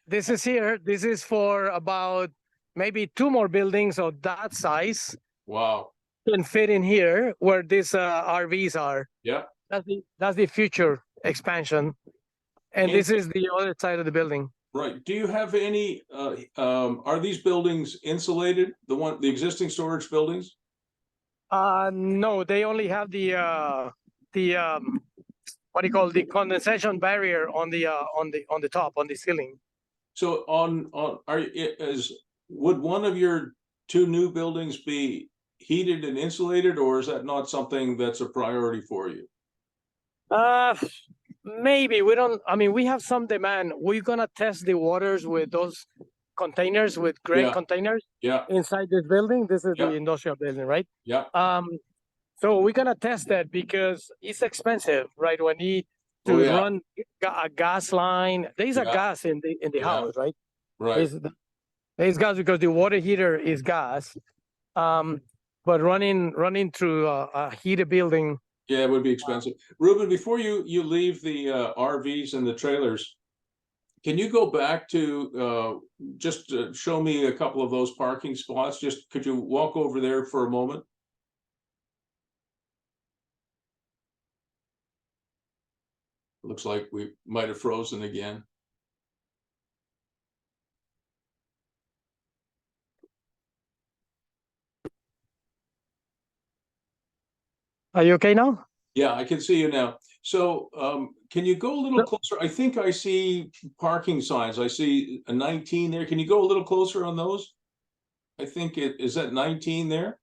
This is here. This is for about maybe 2 more buildings of that size Wow. can fit in here where these RVs are. Yeah. That's the future expansion. And this is the other side of the building. Right. Do you have any, are these buildings insulated? The existing storage buildings? No, they only have the what do you call the condensation barrier on the top on the ceiling. So would one of your 2 new buildings be heated and insulated, or is that not something that's a priority for you? Maybe we don't. I mean, we have some demand. We're gonna test the waters with those containers, with great containers. Yeah. Inside this building. This is Yeah. the industrial building, right? Yeah. So we're gonna test that because it's expensive, right? We need to run a gas line. There's a gas in the house, right? Right. There's gas because the water heater is gas. But running through a heated building. Yeah, it would be expensive. Ruben, before you leave the RVs and the trailers, can you go back to just show me a couple of those parking spots? Just could you walk over there for a moment? Looks like we might have frozen again. Are you okay now? Yeah, I can see you now. So can you go a little closer? I think I see parking signs. I see a 19 there. Can you go a little closer on those? I think is that 19 there?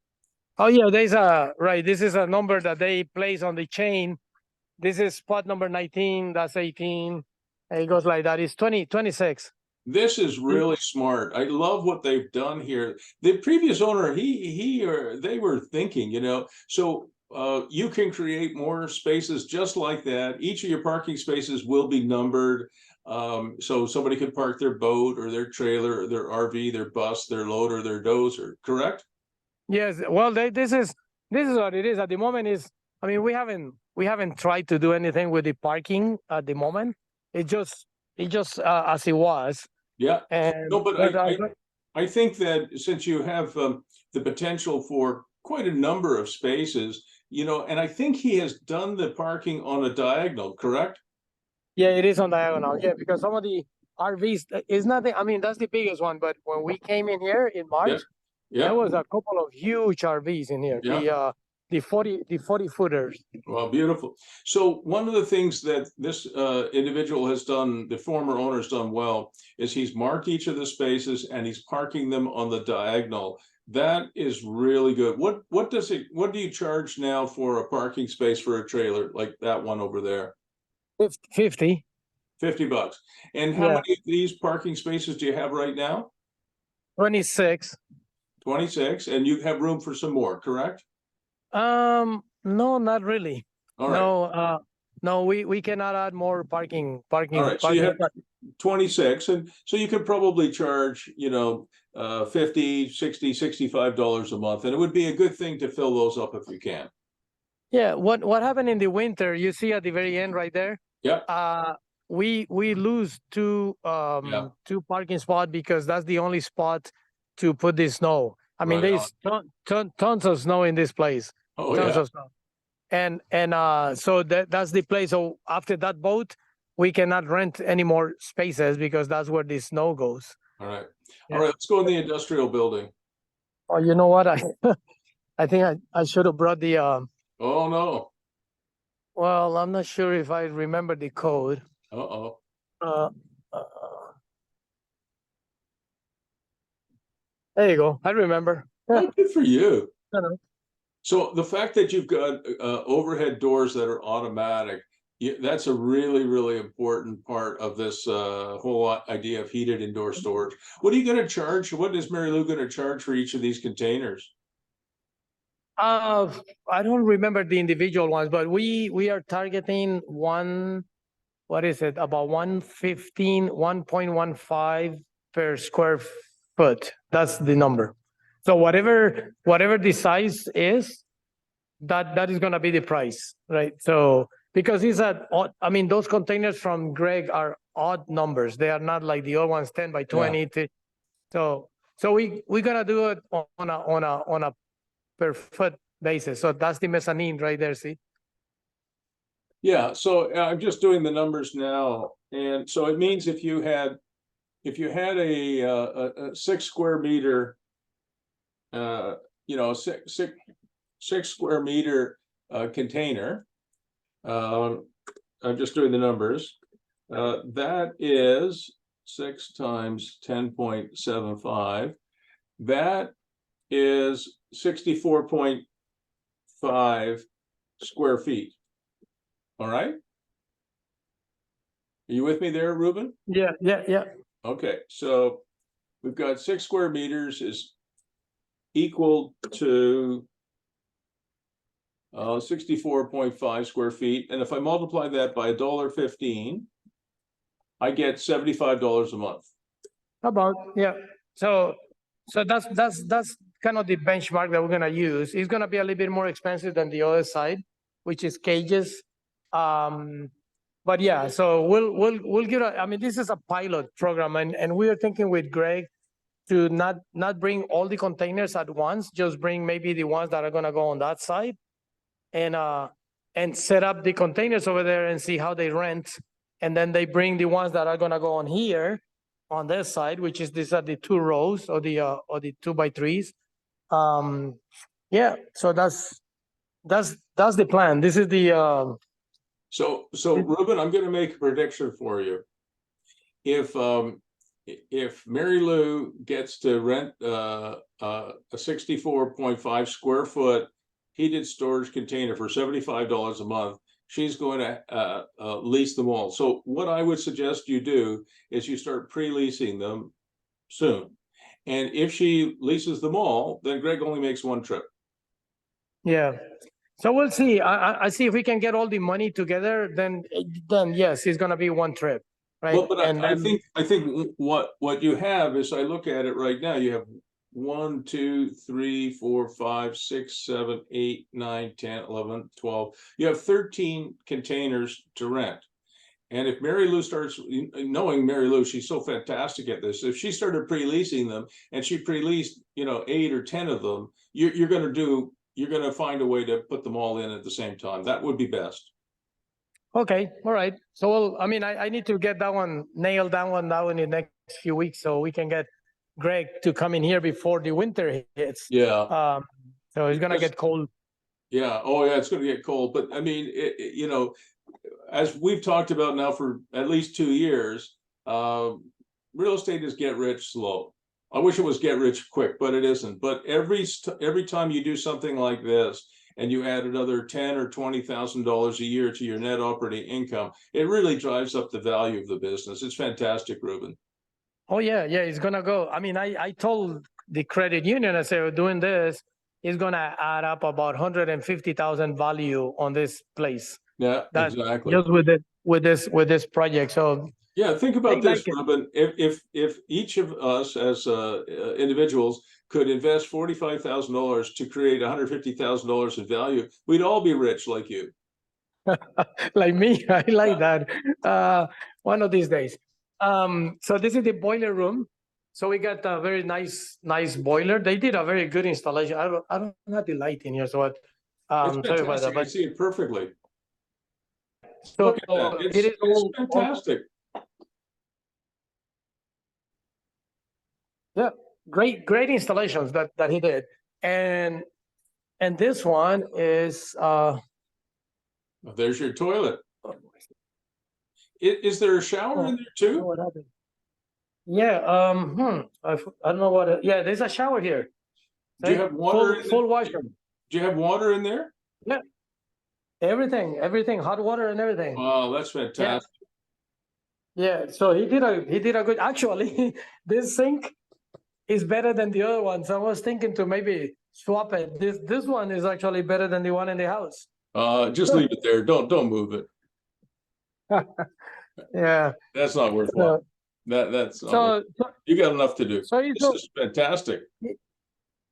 Oh yeah, there's right. This is a number that they place on the chain. This is spot number 19. That's 18. And it goes like that. It's 26. This is really smart. I love what they've done here. The previous owner, they were thinking, so you can create more spaces just like that. Each of your parking spaces will be numbered. So somebody could park their boat or their trailer or their RV, their bus, their loader, their dozer, correct? Yes. Well, this is what it is at the moment. I mean, we haven't tried to do anything with the parking at the moment. It just as it was. Yeah. And no, but I think that since you have the potential for quite a number of spaces, and I think he has done the parking on a diagonal, correct? Yeah, it is on diagonal. Yeah, because some of the RVs is nothing. I mean, that's the biggest one. But when we came in here in March, there was a couple of huge RVs in here. Yeah. The 40 footers. Well, beautiful. So one of the things that this individual has done, the former owner has done well, is he's marked each of the spaces and he's parking them on the diagonal. That is really good. What do you charge now for a parking space for a trailer like that one over there? 50. $50. And how many of these parking spaces do you have right now? 26. 26, and you have room for some more, correct? No, not really. All right. No, we cannot add more parking. All right, so you have 26, and so you could probably charge, $50, $60, $65 a month, and it would be a good thing to fill those up if you can. Yeah, what happened in the winter, you see at the very end right there? Yeah. We lose two parking spots because that's the only spot to put the snow. I mean, there's tons of snow in this place. Oh, tons of snow. And so that's the place. So after that boat, we cannot rent any more spaces because that's where the snow goes. All right. All right, let's go in the industrial building. Oh, you know what? I think I should have brought the Oh no. well, I'm not sure if I remember the code. Uh-oh. There you go. I remember. Oh, good for you. Hello. So the fact that you've got overhead doors that are automatic, that's a really, really important part of this whole idea of heated indoor storage. What are you going to charge? What is Mary Lou going to charge for each of these containers? I don't remember the individual ones, but we are targeting about 1.15 per square foot. That's the number. So whatever the size is, that is gonna be the price, right? So because these are odd, I mean, those containers from Greg are odd numbers. They are not like the old ones, 10 by 20. So we're gonna do it on a per foot basis. So that's the mezzanine right there. See? Yeah, so I'm just doing the numbers now, and so it means if you had a 6 square meter, you know, six square meter container, I'm just doing the numbers. That is 6 times 10.75. That is 64.5 square feet. All right. Are you with me there, Ruben? Yeah. Okay, so we've got 6 square meters is equal to 64.5 square feet. And if I multiply that by $1.15, I get $75 a month. How about, yeah. So that's kind of the benchmark that we're gonna use. It's gonna be a little bit more expensive than the other side, which is cages. But yeah, so we'll give I mean, this is a pilot program, and we are thinking with Greg to not bring all the containers at once, just bring maybe the ones that are gonna go on that side, and set up the containers over there and see how they rent, and then they bring the ones that are gonna go on here on this side, which is these are the 2 rows or the 2 by 3s. Yeah, so that's the plan. This is the So Ruben, I'm going to make a prediction for you. If Mary Lou gets to rent a 64.5 square foot heated storage container for $75 a month, she's going to lease them all. So what I would suggest you do is you start pre-leasing them soon. And if she leases them all, then Greg only makes 1 trip. yeah. So we'll see. I see if we can get all the money together, then yes, it's gonna be 1 trip, right? Well, but And I then, think what you have is, I look at it right now, you have 1, 2, 3, 4, 5, 6, 7, 8, 9, 10, 11, 12. You have 13 containers to rent. And if Mary Lou starts, knowing Mary Lou, she's so fantastic at this. If she started pre-leasing them and she pre-leased, 8 or 10 of them, you're going to find a way to put them all in at the same time. That would be best. okay, all right. So I mean, I need to get that one nailed down now in the next few weeks, so we can get Greg to come in here before the winter hits. Yeah. So it's gonna Because- get cold. Yeah. Oh, yeah. It's going to get cold. But I mean, as we've talked about now for at least 2 years, real estate is get rich slow. I wish it was get rich quick, but it isn't. But every time you do something like this, and you add another $10,000 or $20,000 a year to your net operating income, it really drives up the value of the business. It's fantastic, Ruben. Oh yeah, it's gonna go. I mean, I told the credit union, I said, doing this is gonna add up about 150,000 value on this place. Yeah, That exactly. just with this project. So yeah, think about I this, like it. Ruben. If each of us as individuals could invest $45,000 to create $150,000 in value, we'd all be rich like you. like me, I like that. One of these days. So this is the boiler room. So we got a very nice boiler. They did a very good installation. I don't have the light in here, so It's sorry about that. fantastic. I see it perfectly. So Look at that. it is It's all fantastic. yeah, great installations that he did. And this one is There's your toilet. Is there a shower in there too? what happened? Yeah, I don't know what yeah, there's a shower here. Do you have water in full there? washroom. Do you have water in there? Everything, hot water and everything. Wow, that's fantastic. Yeah, so he did a good, actually, this sink is better than the other ones. I was thinking to maybe swap it. This one is actually better than the one in the house. Just leave it there. Don't move it. Yeah. That's not worthwhile. That's not So you got enough to do. so This is fantastic.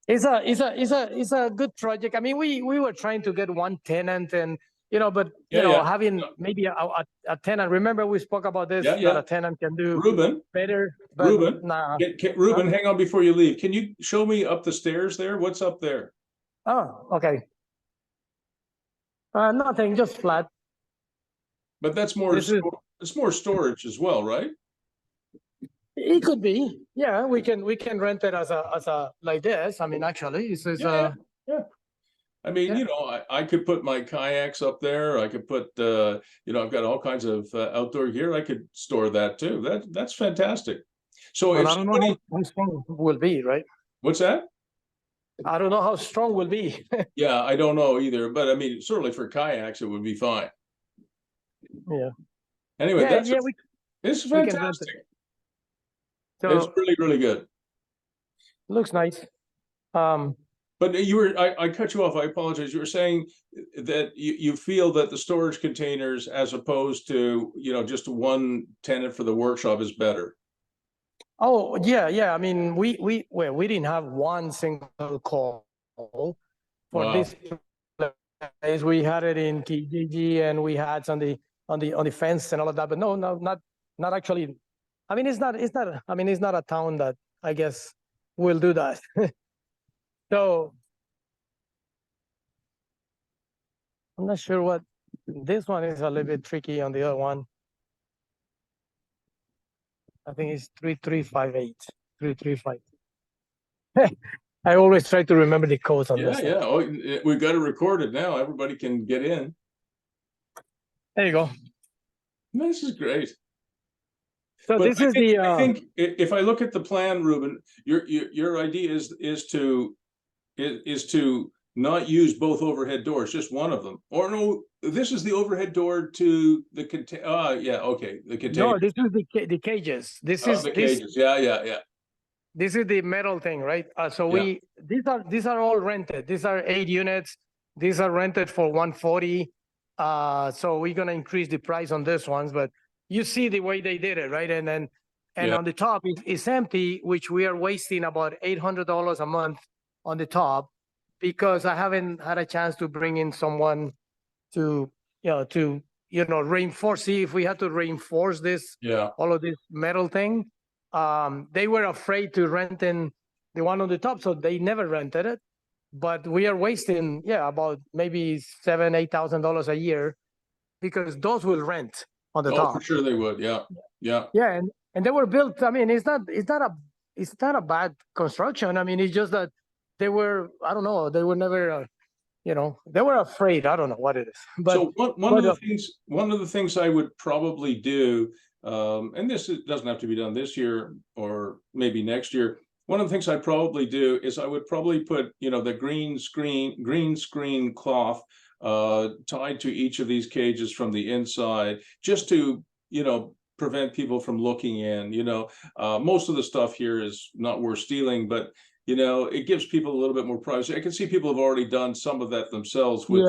It's a good project. I mean, we were trying to get one tenant and, but, Yeah. having maybe a tenant, remember we spoke about this, Yeah, that yeah. a tenant can do Ruben, better, but Ruben, nah. Ruben, hang on before you leave. Can you show me up the stairs there? What's up there? Oh, okay. Nothing, just flat. But that's more, This is- it's more storage as well, right? It could be, yeah, we can rent it as a, like this. I mean, actually, this is, Yeah. I mean, Yeah. I could put my kayaks up there. I could put, I've got all kinds of outdoor gear. I could store that too. That's fantastic. So well, if I don't know somebody, how strong will be, right? what's that? I don't know how strong will be. Yeah, I don't know either, but I mean, certainly for kayaks, it would be fine. Yeah. Anyway, Yeah, that's yeah, it's we can rent it. fantastic. So It's really, really good. looks nice. But I cut you off. I apologize. You were saying that you feel that the storage containers, as opposed to, just one tenant for the workshop, is better. Oh, yeah. I mean, we didn't have one single call for Wow. this place. We had it in Kijiji and we had on the fence and all of that, but no, not actually. I mean, it's not a town that I guess will do that. So I'm not sure what this one is. A little bit tricky on the other one. I think it's 3358. 335. I always try to remember the codes on this. Yeah. Oh, we've got it recorded now. Everybody can get in. There you go. This is great. So But this is the. I think if I look at the plan, Ruben, your idea is to not use both overhead doors, just one of them. Or no, this is the overhead door to the container. Yeah, okay, the container. No, this is the cages. This is the cages. Yeah. This is the metal thing, right? So these are all rented. These are 8 units. These are rented for 140. So we're gonna increase the price on this ones, but you see the way they did it, right? And then on the top it's empty, which we are wasting about $800 a month on the top, because I haven't had a chance to bring in someone to reinforce. See if we had to reinforce this, all of this metal thing. They were afraid to rent in the one on the top, so they never rented it. But we are wasting, about maybe $7,000-8,000 a year, because those will rent on the top. For sure they would. Yeah. Yeah, and they were built. I mean, it's not a bad construction. I mean, it's just that they were, I don't know, they were never, they were afraid. I don't know what it is. But so one of the things I would probably do, and this doesn't have to be done this year or maybe next year. One of the things I'd probably do is I would probably put, the green screen cloth tied to each of these cages from the inside, just to, prevent people from looking in. Most of the stuff here is not worth stealing, but it gives people a little bit more privacy. I can see people have already done some of that themselves with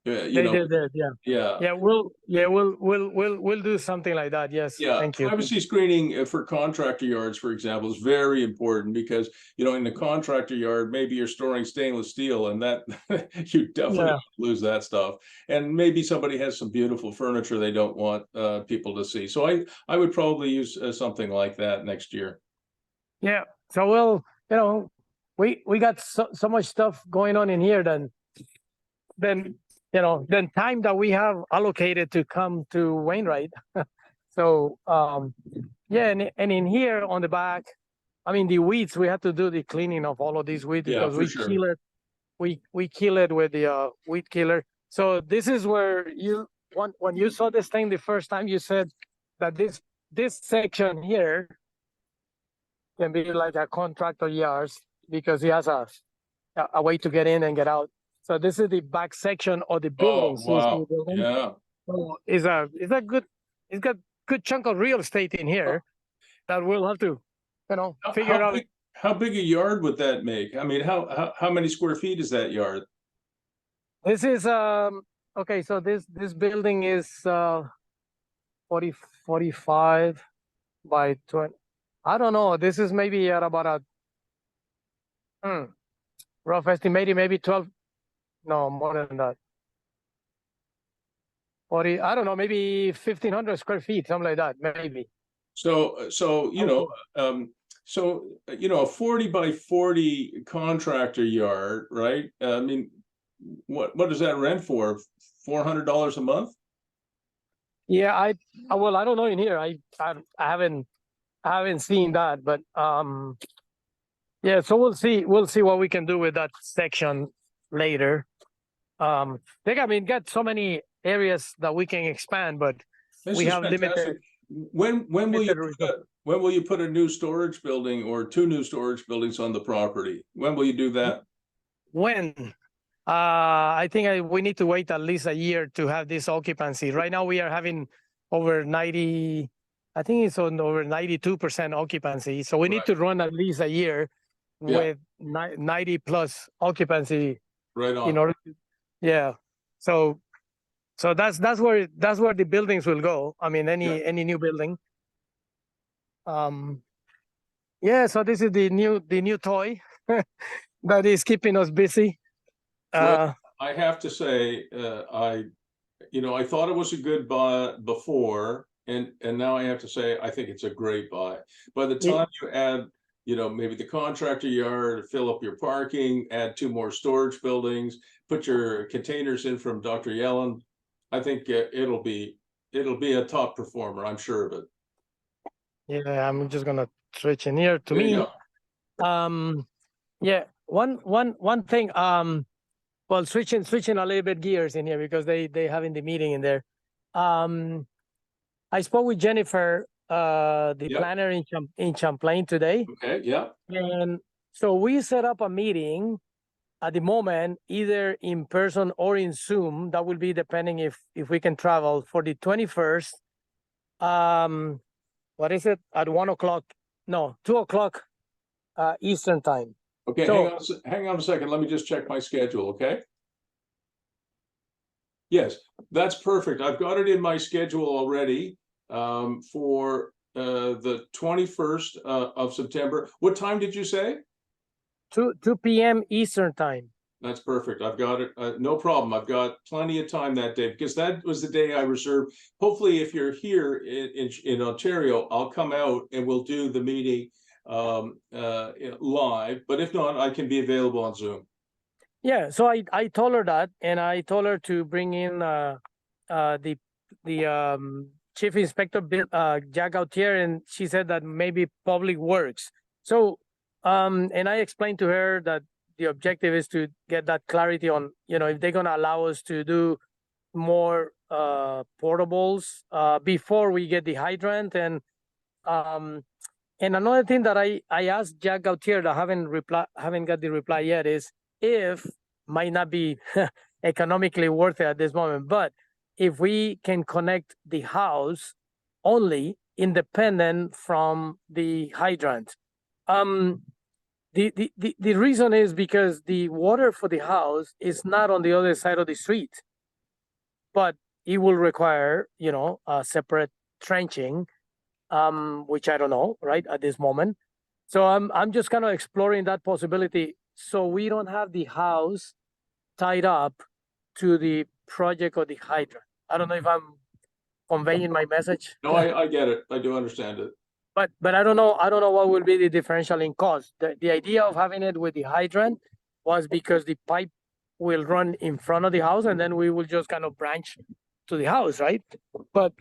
they did that. Yeah, we'll do something like that. Yes. Yeah, Thank you. privacy screening for contractor yards, for example, is very important, because in the contractor yard, maybe you're storing stainless steel, and that you definitely lose that stuff. And maybe somebody has some beautiful furniture they don't want people to see. So I would probably use something like that next year. Yeah. So we got so much stuff going on in here. Then time that we have allocated to come to Wainwright. So and in here on the back, I mean, the weeds, we have to do the cleaning of all of these weeds, because we kill it with the weed killer. So this is where when you saw this thing the first time, you said that this section here can be like a contractor yards, because he has a way to get in and get out. So this is the back section of the building. Oh, wow. Yeah. So it's got good chunk of real estate in here that we'll have to, figure out. How big a yard would that make? I mean, how many square feet is that yard? This is okay. So this building is 45 by 20. I don't know. This is maybe at about Rough estimating maybe 12, no, more than that. 40, I don't know, maybe 1,500 square feet, something like that, maybe. So, a 40 by 40 contractor yard, right? I mean, what does that rent for? $400 a month? Yeah, I don't know in here. I haven't seen that, but yeah, so we'll see what we can do with that section later. I mean, got so many areas that we can expand, but This we is have fantastic. limited. When will you put a new storage building or 2 new storage buildings on the property? When will you do that? When? I think we need to wait at least a year to have this occupancy. Right now we are having over 90, I think it's on over 92% occupancy. So we need to run at least a year with 90 plus occupancy. Right on. In order to, yeah. So that's where the buildings will go. I mean, any new building. Yeah, so this is the new toy that is keeping us busy. Well, I have to say, I thought it was a good buy before, and now I have to say, I think it's a great buy. By the time you add, maybe the contractor yard, fill up your parking, add 2 more storage buildings, put your containers in from Dr. Yelland, I think it'll be a top performer. I'm sure of it. Yeah, I'm just gonna switch in here to There you me. go. Yeah, one thing. Well, switching a little bit gears in here because they having the meeting in there. I spoke with Jennifer, the planner in Champlain today. Okay, yeah. And so we set up a meeting at the moment, either in person or in Zoom. That will be depending if we can travel for the 21st. What is it? At 1 o'clock? No, 2 o'clock Eastern time. Okay, So, hang on a second. Let me just check my schedule, okay? Yes, that's perfect. I've got it in my schedule already for the 21st of September. What time did you say? 2 p.m. Eastern time. That's perfect. I've got it. No problem. I've got plenty of time that day because that was the day I reserved. Hopefully, if you're here in Ontario, I'll come out and we'll do the meeting live. But if not, I can be available on Zoom. Yeah, so I told her that, and I told her to bring in the chief inspector, Jack Gautier, and she said that maybe Public Works. So, and I explained to her that the objective is to get that clarity on, if they're gonna allow us to do more portables before we get the hydrant, and another thing that I asked Jack Gautier that haven't got the reply yet is if might not be economically worth it at this moment, but if we can connect the house only independent from the hydrant. The reason is because the water for the house is not on the other side of the street, but it will require, a separate trenching, which I don't know right at this moment. So I'm just kind of exploring that possibility, so we don't have the house tied up to the project or the hydrant. I don't know if I'm conveying my message. No, I get it. I do understand it. But I don't know what will be the differential in cost. The idea of having it with the hydrant was because the pipe will run in front of the house and then we will just kind of branch to the house, right? But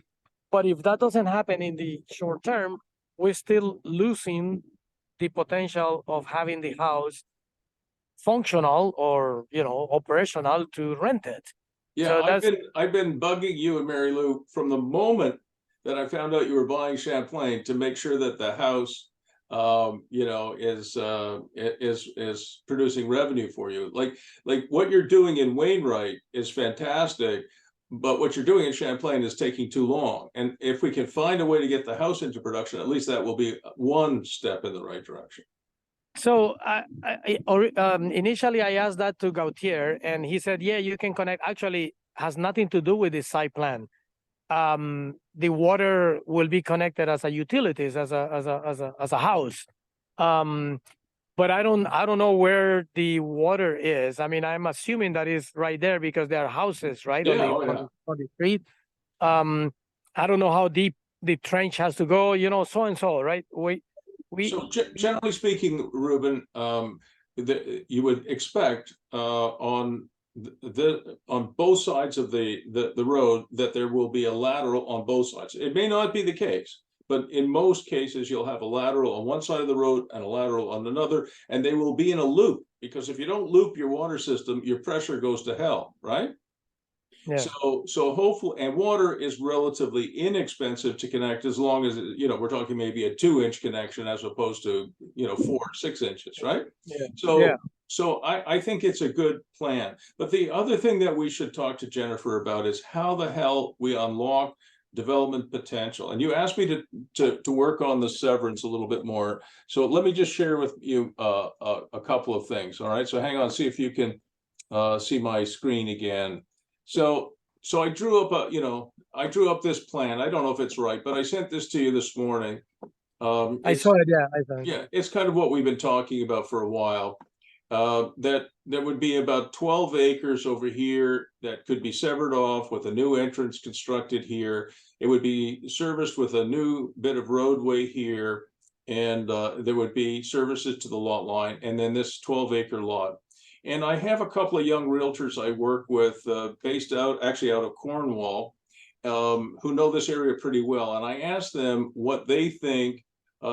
if that doesn't happen in the short term, we're still losing the potential of having the house functional or operational to rent it. Yeah, so I've been bugging you and Mary Lou from the moment that I found out you were buying Champlain to make sure that the house, is producing revenue for you. Like what you're doing in Wainwright is fantastic, but what you're doing in Champlain is taking too long. And if we can find a way to get the house into production, at least that will be one step in the right direction. So initially I asked that to Gautier, and he said, "Yeah, you can connect." Actually, has nothing to do with the site plan. The water will be connected as a utilities, as a house. but I don't know where the water is. I mean, I'm assuming that is right there because there are houses, right? Yeah, oh, yeah. On the street. I don't know how deep the trench has to go, you know, so and so, right? So generally speaking, Ruben, you would expect on on both sides of the road that there will be a lateral on both sides. It may not be the case, but in most cases, you'll have a lateral on one side of the road and a lateral on another, and they will be in a loop, because if you don't loop your water system, your pressure goes to hell, right? Yeah. So hopefully, and water is relatively inexpensive to connect, as long as, you know, we're talking maybe a 2-inch connection as opposed to, you know, 4 or 6 inches, right? Yeah. So I think it's a good plan. But the other thing that we should talk to Jennifer about is how the hell we unlock development potential. And you asked me to work on the severance a little bit more. So let me just share with you a couple of things. All right. So hang on, see if you can see my screen again. So I drew up this plan. I don't know if it's right, but I sent this to you this morning. I saw it. Yeah, I saw it. Yeah, it's kind of what we've been talking about for a while. That would be about 12 acres over here that could be severed off with a new entrance constructed here. It would be serviced with a new bit of roadway here, and there would be services to the lot line, and then this 12-acre lot. And I have a couple of young realtors I work with based out of Cornwall, who know this area pretty well. And I asked them what they think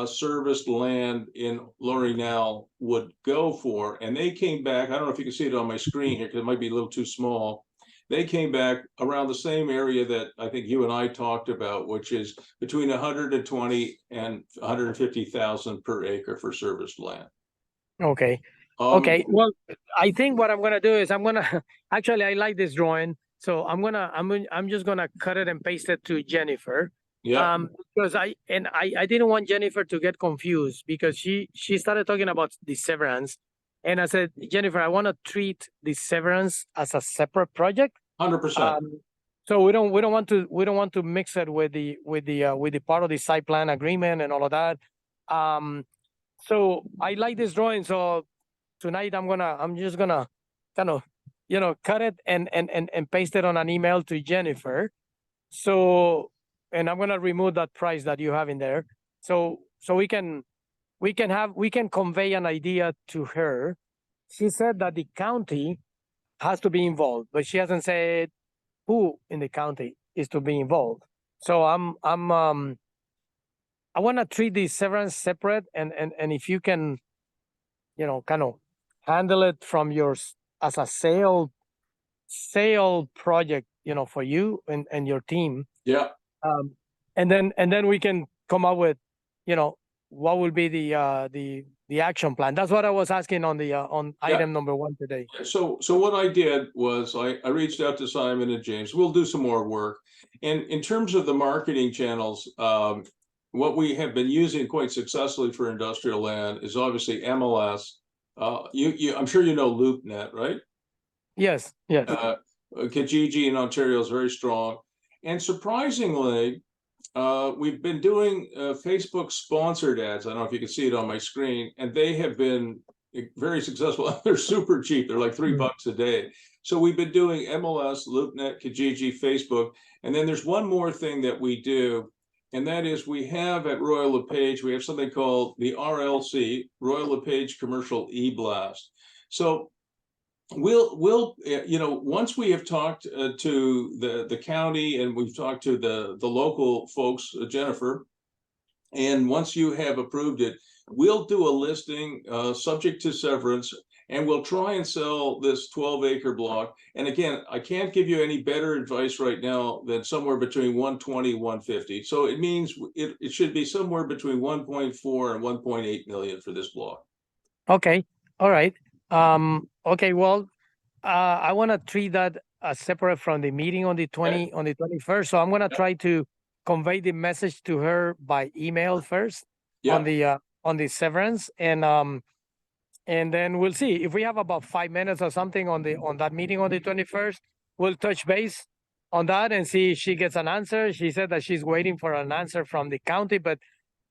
serviced land in L'Orinal would go for. And they came back, I don't know if you can see it on my screen here, because it might be a little too small. They came back around the same area that I think you and I talked about, which is between 120 and 150,000 per acre for serviced land. Okay. Okay. Well, I think what I'm gonna do is actually I like this drawing, so I'm just gonna cut it and paste it to Jennifer. Yeah. Because I didn't want Jennifer to get confused, because she started talking about the severance, and I said, Jennifer, I want to treat the severance as a separate project. 100%. So we don't want to mix it with the part of the site plan agreement and all of that. So I like this drawing. So tonight I'm just gonna kind of, you know, cut it and paste it on an email to Jennifer. So, and I'm gonna remove that price that you have in there. So we can convey an idea to her. She said that the county has to be involved, but she hasn't said who in the county is to be involved. So I want to treat the severance separate, and if you can, you know, kind of handle it from yours as a sale project, you know, for you and your team. Yeah. And then we can come up with, you know, what will be the action plan. That's what I was asking on the item number 1 today. So what I did was I reached out to Simon and James. We'll do some more work. And in terms of the marketing channels, what we have been using quite successfully for industrial land is obviously MLS. I'm sure you know LoopNet, right? Yes. Kijiji in Ontario is very strong. And surprisingly, we've been doing Facebook sponsored ads. I don't know if you can see it on my screen, and they have been very successful. They're super cheap. They're like $3 a day. So we've been doing MLS, LoopNet, Kijiji, Facebook. And then there's one more thing that we do, and that is we have at Royal LePAGE, we have something called the RLC, Royal LePAGE Commercial E-Blast. So we'll you know, once we have talked to the county, and we've talked to the local folks, Jennifer, and once you have approved it, we'll do a listing subject to severance, and we'll try and sell this 12-acre block. And again, I can't give you any better advice right now than somewhere between 120 and 150. So it means it should be somewhere between 1.4 and 1.8 million for this block. Okay. All right. Okay. Well, I want to treat that as separate from the meeting on the 21st. So I'm going to try to convey the message to her by email first on the severance, and then we'll see if we have about 5 minutes or something on that meeting on the 21st. We'll touch base on that and see if she gets an answer. She said that she's waiting for an answer from the county, but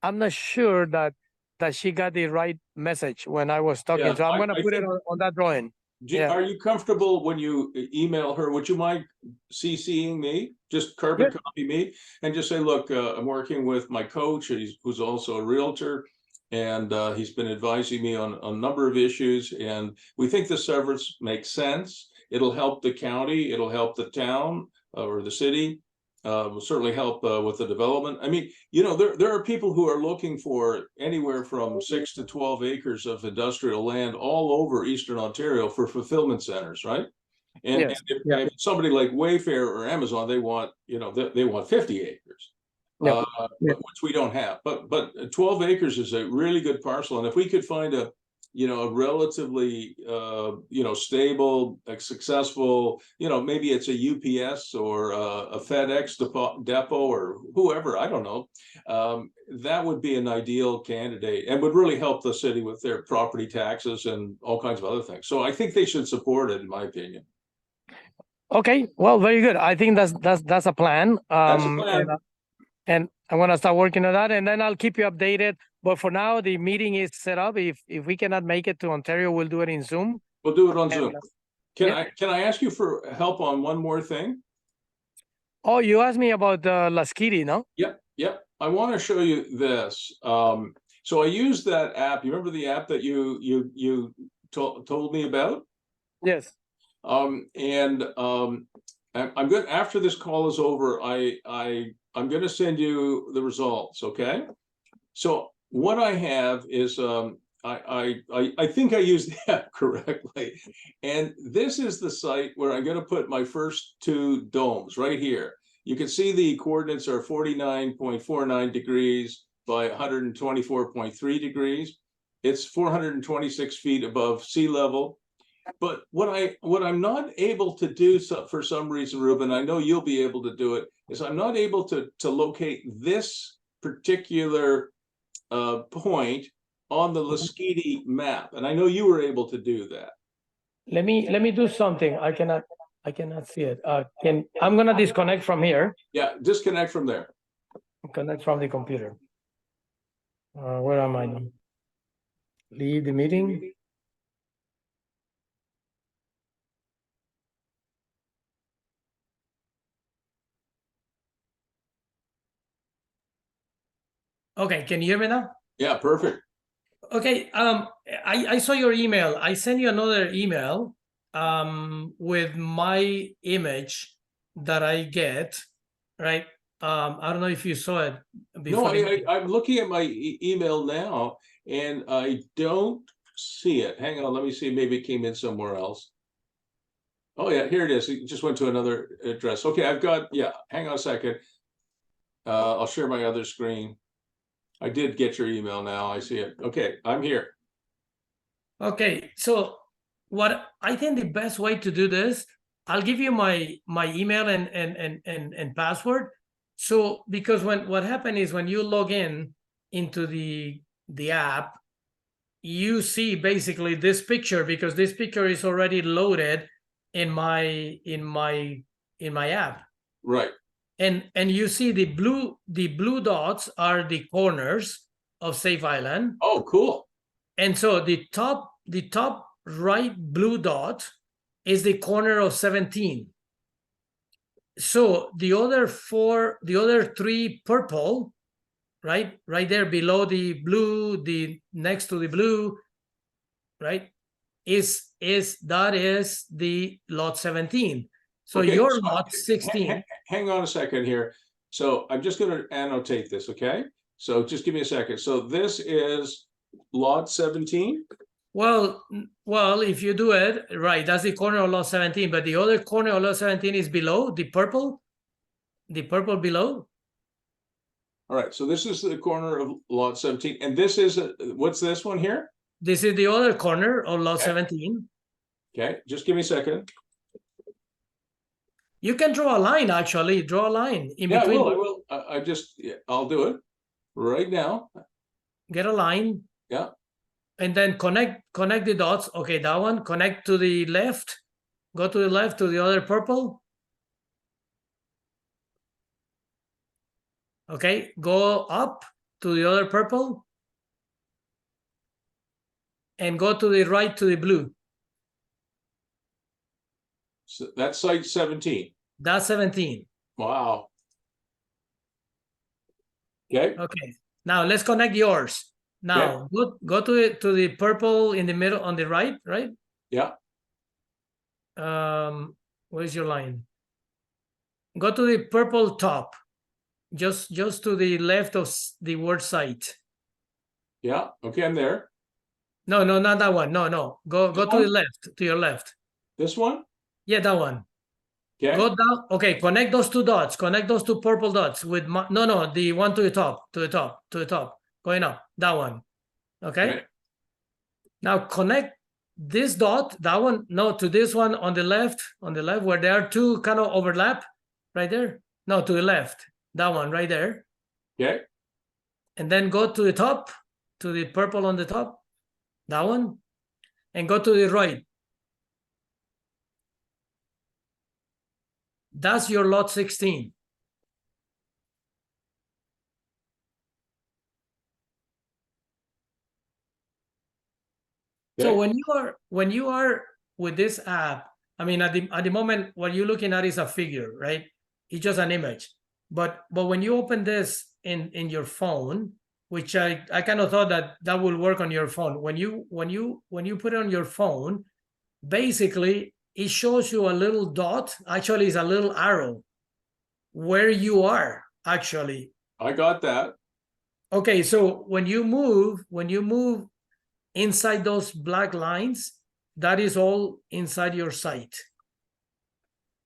I'm not sure that that she got the right message when I was talking. Yeah, So I'm I gonna put it think- on that drawing. Yeah. Are you comfortable when you email her? Would you mind CCing me? Just carbon copy me and just say, look, I'm working with my coach, who's also a realtor, and he's been advising me on a number of issues, and we think the severance makes sense. It'll help the county, it'll help the town or the city. Will certainly help with the development. I mean, you know, there are people who are looking for anywhere from 6 to 12 acres of industrial land all over Eastern Ontario for fulfillment centers, right? And, Yes. if somebody like Wayfair or Amazon, they want, you know, they want 50 acres, Yeah. which we don't have. But 12 acres is a really good parcel, and if we could find a, you know, a relatively, you know, stable, like successful, you know, maybe it's a UPS or a FedEx depot or whoever, I don't know. That would be an ideal candidate and would really help the city with their property taxes and all kinds of other things. So I think they should support it, in my opinion. Okay, well, very good. I think that's a plan. That's a plan. And I'm gonna start working on that, and then I'll keep you updated. But for now, the meeting is set up. If we cannot make it to Ontario, we'll do it in Zoom. We'll do it on Zoom. yeah. Can I ask you for help on one more thing? Oh, you asked me about Lasqueti, no? Yep. I want to show you this. So I used that app. You remember the app that you told me about? Yes. I'm good. After this call is over, I'm going to send you the results. Okay. So what I have is I think I used the app correctly, and this is the site where I'm going to put my first two domes right here. You can see the coordinates are 49.49 degrees by 124.3 degrees. It's 426 feet above sea level. But what I'm not able to do, for some reason, Ruben, I know you'll be able to do it, is I'm not able to locate this particular point on the Lasqueti map, and I know you were able to do that. Let me do something. I cannot see it. I'm gonna disconnect from here. Yeah, disconnect from there. Connect from the computer. Where am I now? Leave the meeting. Okay, can you hear me now? Yeah, perfect. Okay, I saw your email. I sent you another email with my image that I get, right? I don't know if you saw it before. No, I'm looking at my email now, and I don't see it. Hang on, let me see. Maybe it came in somewhere else. Oh yeah, here it is. It just went to another address. Okay, I've got, yeah, hang on a second. I'll share my other screen. I did get your email now. I see it. Okay, I'm here. Okay, so what I think the best way to do this, I'll give you my email and password. So because what happened is when you log in into the app, you see basically this picture, because this picture is already loaded in my app. Right. And you see the blue dots are the corners of Safe Island. Oh, cool. And so the top right blue dot is the corner of 17. So the other three purple, right there below the blue, the next to the blue, right, is the lot 17. So Okay, your so lot 16. Hang on a second here. So I'm just going to annotate this, okay? So just give me a second. So this is lot 17? Well, if you do it right, that's the corner of lot 17, but the other corner of lot 17 is below, the purple below. All right, so this is the corner of lot 17, and this is, what's this one here? This is the other corner of lot 17. Okay, just give me a second. You can draw a line, actually. Draw a line in Yeah, between. I will. I'll do it right now. Get a line. Yeah. And then connect the dots. Okay, that one. Connect to the left. Go to the left to the other purple. Okay, go up to the other purple. and go to the right to the blue. So that's site 17. That's 17. Wow. Okay. Okay. Now let's connect yours. Now go to the purple in the middle on the right, right? Yeah. Where's your line? Go to the purple top. Just to the left of the word site. Yeah. Okay, I'm there. No, not that one. No. Go to the left, to your left. This one? Yeah, that one. Okay. Go down. Okay, connect those two dots. Connect those two purple dots with no, the one to the top, going up. That one. Okay. Now connect this dot, that one, no, to this one on the left, where there are two kind of overlap right there. No, to the left, that one right there. Okay. And then go to the top, to the purple on the top, that one, and go to the right. That's your lot 16. So when you are with this app, I mean, at the moment, what you're looking at is a figure, right? It's just an image. But when you open this in your phone, which I kind of thought that will work on your phone. When you put it on your phone, basically it shows you a little dot. Actually, it's a little arrow where you are actually. I got that. Okay, so when you move inside those black lines, that is all inside your site,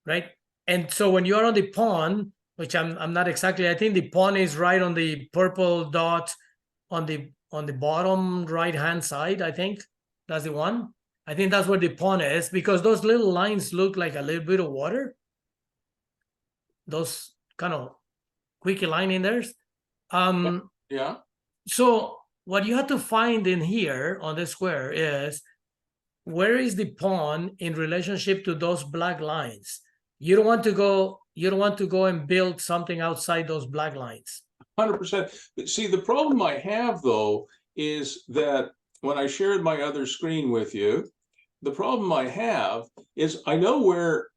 right? And so when you're on the pawn, which I'm not exactly, I think the pawn is right on the purple dot on the bottom right hand side. I think that's the one. I think that's where the pawn is, because those little lines look like a little bit of water. Those kind of quickie line in there. Yeah. So what you have to find in here on the square is, where is the pawn in relationship to those black lines? You don't want to go and build something outside those black lines. 100%. See, the problem I have though is that when I shared my other screen with you, the problem I have is I know where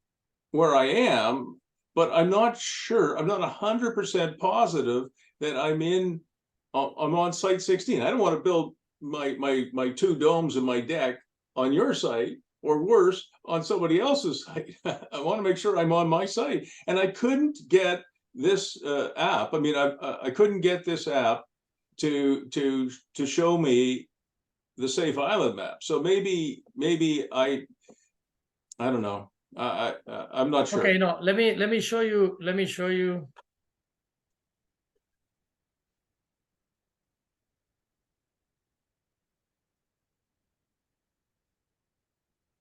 I am, but I'm not sure. I'm not 100% positive that I'm on site 16. I don't want to build my two domes and my deck on your site, or worse, on somebody else's site. I want to make sure I'm on my site, and I couldn't get this app. I mean, I couldn't get this app to show me the safe island map. So maybe I don't know. I'm not sure. Okay, no, let me show you. Let me show you.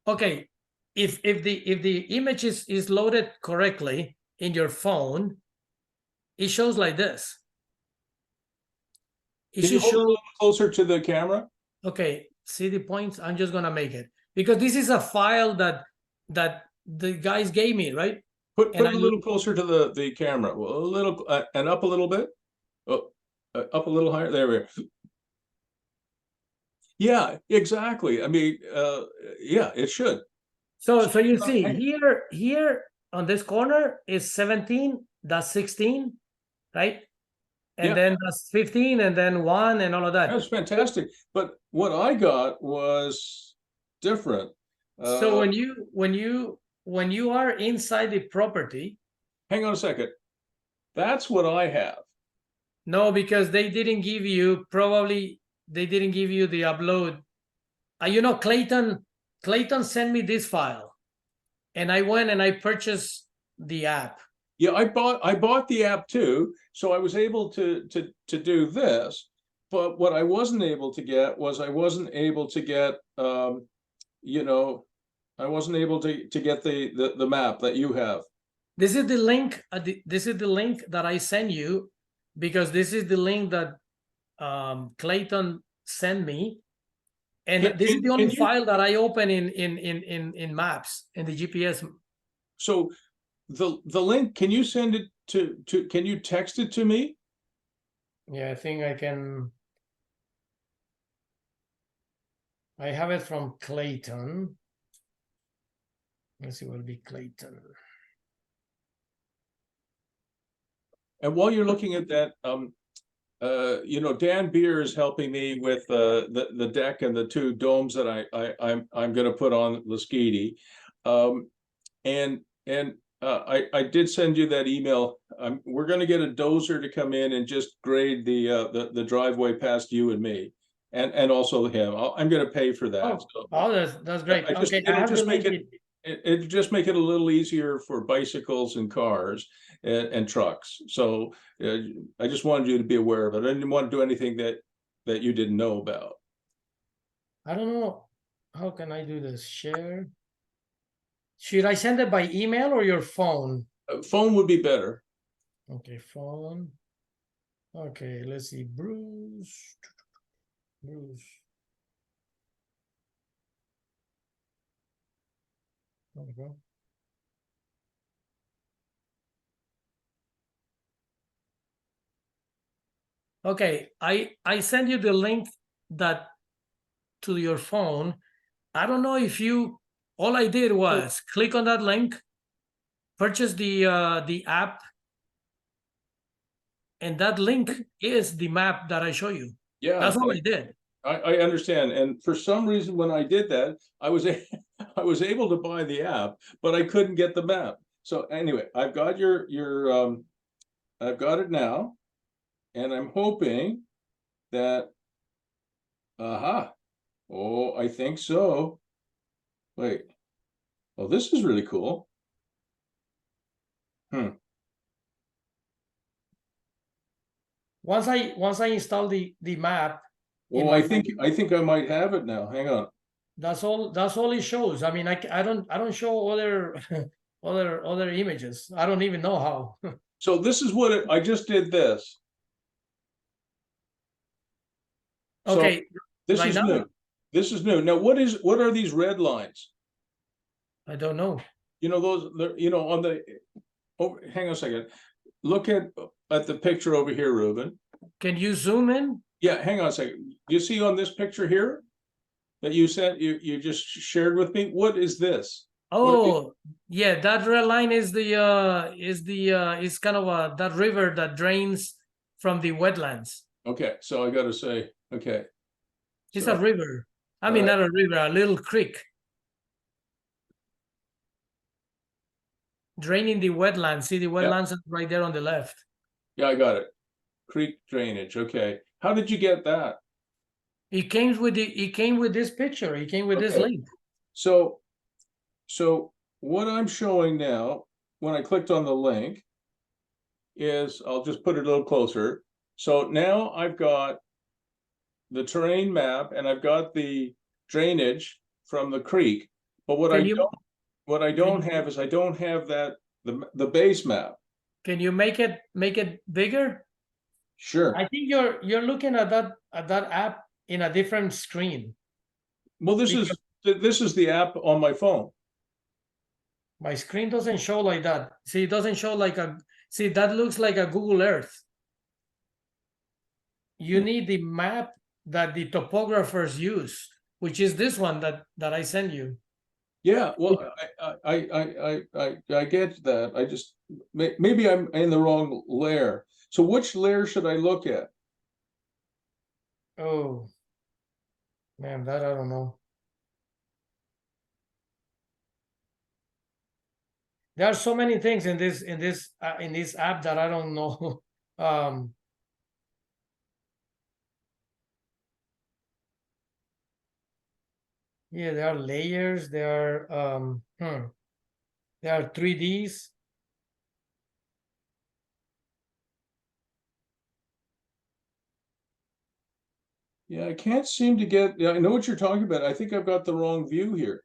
Okay, if the image is loaded correctly in your phone, it shows like this. It Can you should hold it a show. little closer to the camera? Okay, see the points? I'm just gonna make it, because this is a file that the guys gave me, right? Put And it a little closer to the camera. Well, a little and up a little bit. Oh, up a little higher. There we are. Yeah, exactly. I mean, yeah, it should. So you see here on this corner is 17, that's 16, right? And Yeah. then that's 15, and then 1, and all of that. That's fantastic. But what I got was different. So when you are inside the property, Hang on a second. That's what I have. no, because they didn't give you, probably they didn't give you the upload. You know, Clayton sent me this file, and I went and I purchased the app. Yeah, I bought the app too, so I was able to do this. But what I wasn't able to get was I wasn't able to get you know, I wasn't able to get the map that you have. This is the link. This is the link that I sent you, because this is the link that Clayton sent me, and this is the only file that I open in Maps, in the GPS. So the link, can you send it to can you text it to me? Yeah, I think I can. I have it from Clayton. Let's see what will be Clayton. And while you're looking at that, you know, Dan Beer is helping me with the deck and the two domes that I'm going to put on Lasqueti. I did send you that email. We're going to get a dozer to come in and just grade the driveway past you and me, and also him. I'm going to pay for that. Oh, So oh, that's great. I just, Okay, I it'll have the just make link. it just make it a little easier for bicycles and cars and trucks. So I just wanted you to be aware of it. I didn't want to do anything that you didn't know about. I don't know. How can I do this? Share. Should I send it by email or your phone? Phone would be better. Okay, phone. Okay, let's see. Bruce. Bruce. There we go. Okay, I send you the link that to your phone. I don't know if you, all I did was click on that link, purchase the app, and that link is the map that I show you. Yeah, That's all I did. I understand. And for some reason, when I did that, I was I was able to buy the app, but I couldn't get the map. So anyway, I've got I've got it now, and I'm hoping that, aha, oh, I think so. Wait, well, this is really cool. Once I install the map, Well, I think I might have it now. Hang on. that's all it shows. I mean, I don't show other other images. I don't even know how. So this is what I just did this. So Okay, this right is now? new. This is new. Now, what are these red lines? I don't know. You know, you know, on the, oh, hang on a second. Look at the picture over here, Ruben. Can you zoom in? Yeah, hang on a second. You see on this picture here that you sent, you just shared with me? What is this? Oh, yeah, that red line is is kind of that river that drains from the wetlands. Okay, so I gotta say, okay. It's So, a river. I all mean, right. not a river, a little creek. Draining the wetlands. See the wetlands right there on the left. Yeah, I got it. Creek drainage, okay. How did you get that? It came with this picture. It came with this Okay. link. So what I'm showing now, when I clicked on the link, is, I'll just put it a little closer. So now I've got the terrain map and I've got the drainage from the creek. But what I don't have is I don't have that the base map. Can you make it bigger? Sure. I think you're looking at that app in a different screen. Well, this is the app on my phone. My screen doesn't show like that. See, it doesn't show like a, see, that looks like a Google Earth. You need the map that the topographers use, which is this one that I send you. Yeah, well, I get that. I just, maybe I'm in the wrong layer. So which layer should I look at? Oh, man, that I don't know. There are so many things in this app that I don't know. Yeah, there are layers. There are there are 3Ds. Yeah, I can't seem to get, yeah, I know what you're talking about. I think I've got the wrong view here.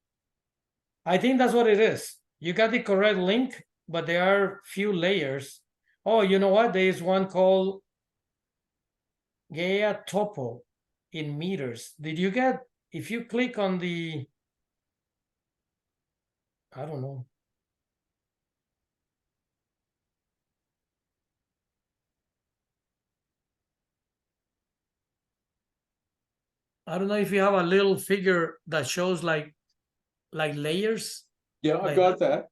I think that's what it is. You got the correct link, but there are few layers. Oh, you know what? There is one called Gaia Topo in meters. Did you get, if you click on the, I don't know. I don't know if you have a little figure that shows like layers. Yeah, I've Like got that.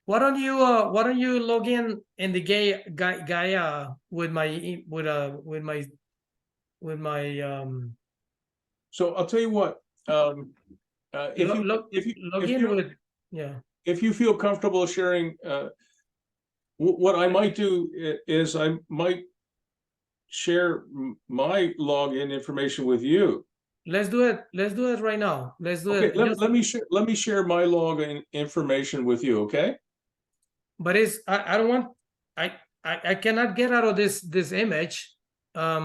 why don't you log in the Gaia with my So I'll tell you what, if you feel comfortable sharing, what I might do is I might share my login information with you. Let's do it right now. Let's do Okay, it. let me share my login information with you, okay? But I don't want, I cannot get out of this image. Let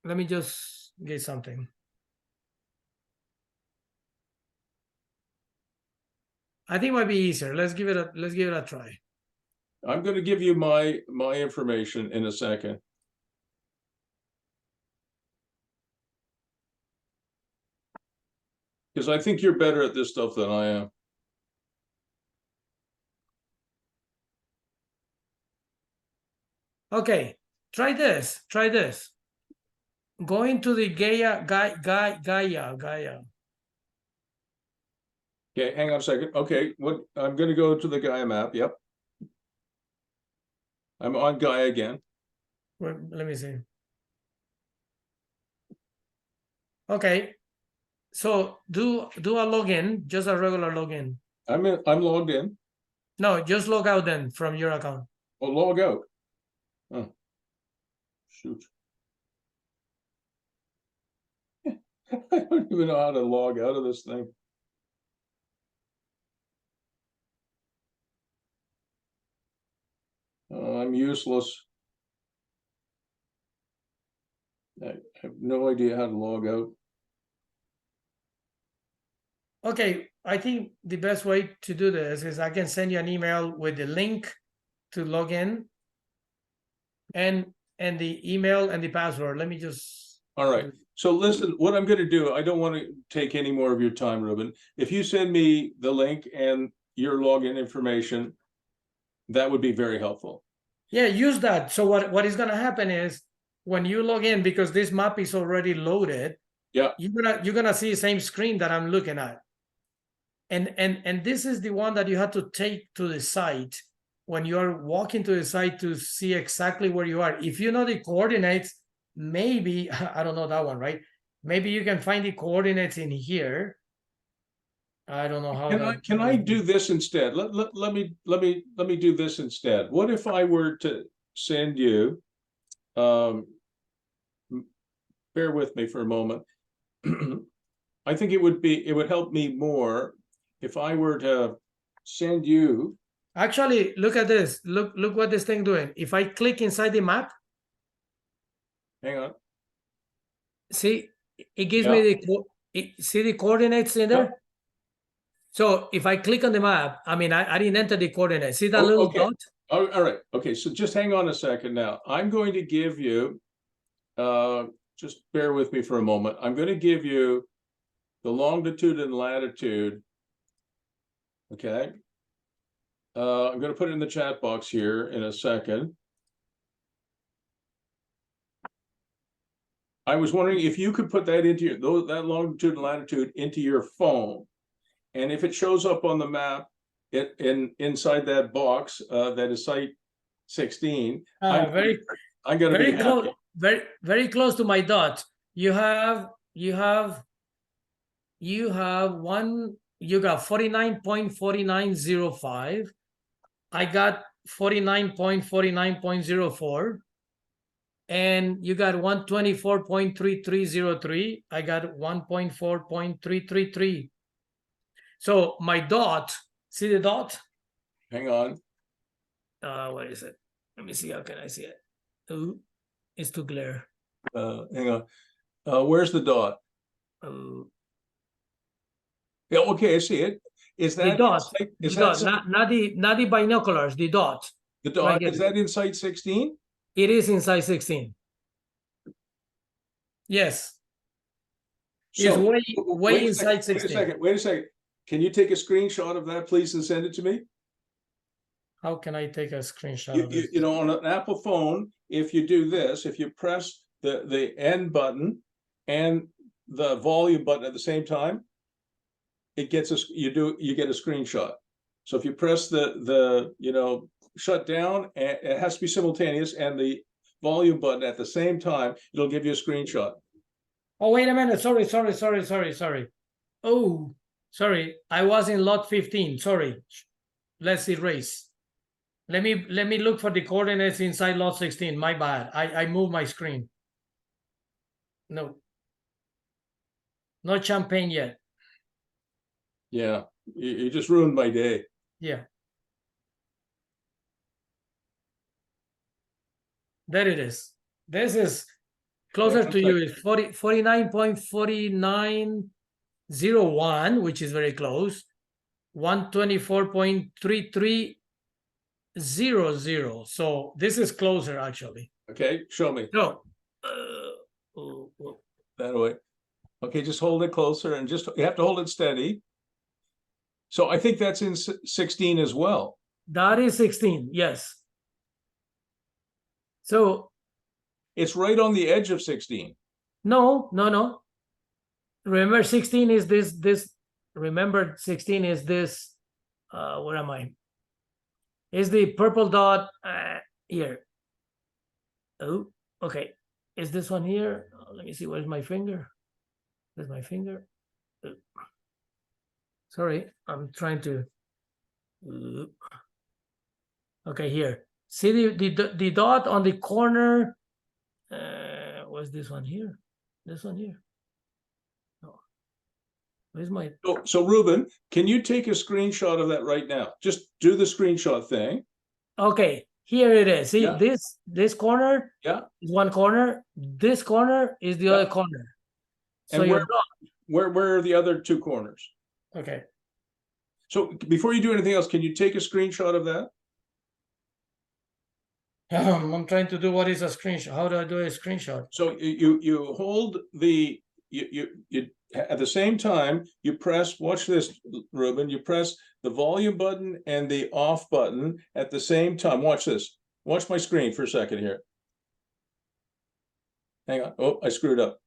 me just get something. I think it might be easier. Let's give it a try. I'm going to give you my information in a second. Because I think you're better at this stuff than I am. Okay, try this. Go into the Gaia. Okay, hang on a second. Okay, I'm going to go to the Gaia map. Yep. I'm on Gaia again. Wait, let me see. Okay, so do a login, just a regular login. I'm logged in. No, just log out then from your account. Oh, log out. Oh, shoot. I don't even know how to log out of this thing. I'm useless. I have no idea how to log out. Okay, I think the best way to do this is I can send you an email with the link to log in and the email and the password. Let me just. All right. So listen, what I'm going to do, I don't want to take any more of your time, Ruben. If you send me the link and your login information, that would be very helpful. Yeah, use that. So what is going to happen is when you log in, because this map is already loaded, yeah, you're gonna see the same screen that I'm looking at. And this is the one that you have to take to the site when you're walking to the site to see exactly where you are. If you know the coordinates, maybe I don't know that one, right? Maybe you can find the coordinates in here. I don't know how. Can I do this instead? Let me do this instead. What if I were to send you, bear with me for a moment. I think it would help me more if I were to send you. Actually, look at this. Look what this thing doing. If I click inside the map, hang on. See, it gives me see the coordinates in there. Yep. So if I click on the map, I mean, I didn't enter the coordinates. See that little dot? Oh, all right. Okay. So just hang on a second now. I'm going to give you, just bear with me for a moment. I'm going to give you the longitude and latitude. Okay. I'm going to put it in the chat box here in a second. I was wondering if you could put that into that longitude and latitude into your phone. And if it shows up on the map inside that box, that is site 16, I'm going to be happy. Very close to my dot. You got 49.4905. I got 49.49.04. And you got 124.3303. I got 1.4.333. So my dot, see the dot? Hang on. What is it? Let me see. How can I see it? Ooh, it's too glare. Hang on. Where's the dot? Yeah, okay, I see it. Is that the dot? Not the binoculars, the dot. The dot, is that in site 16? It is inside 16. Yes. So, it's way inside 16. Wait a second. Can you take a screenshot of that, please, and send it to me? How can I take a screenshot You, of you, this? you know, on an Apple phone, if you do this, if you press the end button and the volume button at the same time, it gets us, you get a screenshot. So if you press the shut down, and it has to be simultaneous, and the volume button at the same time, it'll give you a screenshot. Oh, wait a minute. Sorry. Oh, sorry. I was in lot 15. Sorry. Let's erase. Let me look for the coordinates inside lot 16. My bad. I moved my screen. No. Not Champlain yet. Yeah, you just ruined my day. Yeah. There it is. This is closer Yeah, to you. It's 49.4901, which is very close. 124.3300. So this is closer actually. Okay, show me No. that way. Okay, just hold it closer, and just you have to hold it steady. So I think that's in 16 as well. That is 16, yes. So It's right on the edge of 16. no. Remember 16 is this. Remember 16 is this. Where am I? Is the purple dot here? Oh, okay. Is this one here? Let me see. Where's my finger? There's my finger. Sorry, I'm trying to. Okay, here. See the dot on the corner. What's this one here? This one here. Oh. Where's my? So Ruben, can you take a screenshot of that right now? Just do the screenshot thing. Okay, here it is. See Yeah. this corner. Yeah. Is one corner. This corner is the other corner. So And you're not. where are the other two corners? Okay. So before you do anything else, can you take a screenshot of that? I'm trying to do what is a screenshot. How do I do a screenshot? So you hold the you at the same time you press, watch this, Ruben, you press the volume button and the off button at the same time. Watch this. Watch my screen for a second here. Hang on. Oh, I screwed up.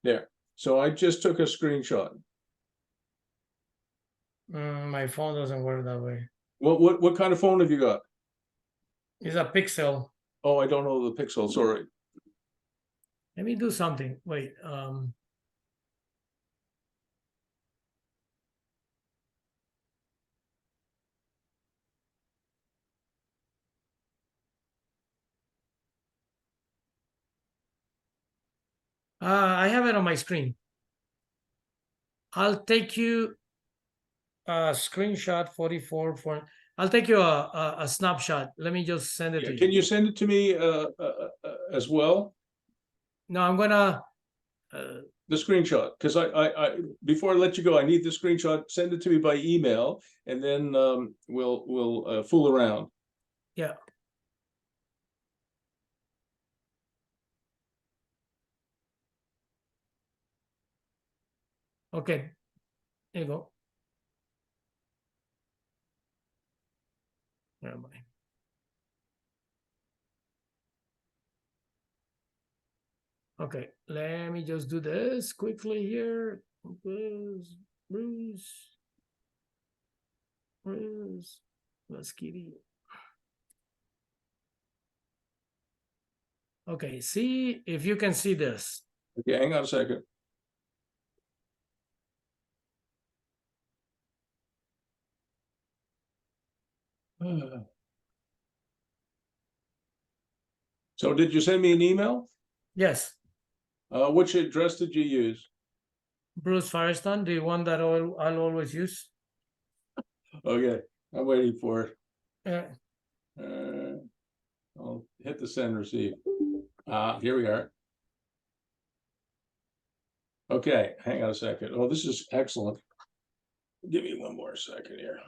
There. So I just took a screenshot. My phone doesn't work that way. What kind of phone have you got? It's a pixel. Oh, I don't know the pixel. Sorry. Let me do something. Wait. I have it on my screen. I'll take you a screenshot 44 for. I'll take you a snapshot. Let me just send it to you. Can you send it to me as well? No, I'm gonna. The screenshot, because I before I let you go, I need the screenshot. Send it to me by email, and then we'll fool around. Yeah. Okay. There you go. Where am I? Okay, let me just do this quickly here. Bruce, Lasqueti. Okay, see if you can see this. Okay, hang on a second. So did you send me an email? Yes, Which address did you use? Bruce Firestone, the one that I'll always use. Okay, I'm waiting for it. Yeah. I'll hit the send receive. Here we are. Okay, hang on a second. Oh, this is excellent. Give me one more second here.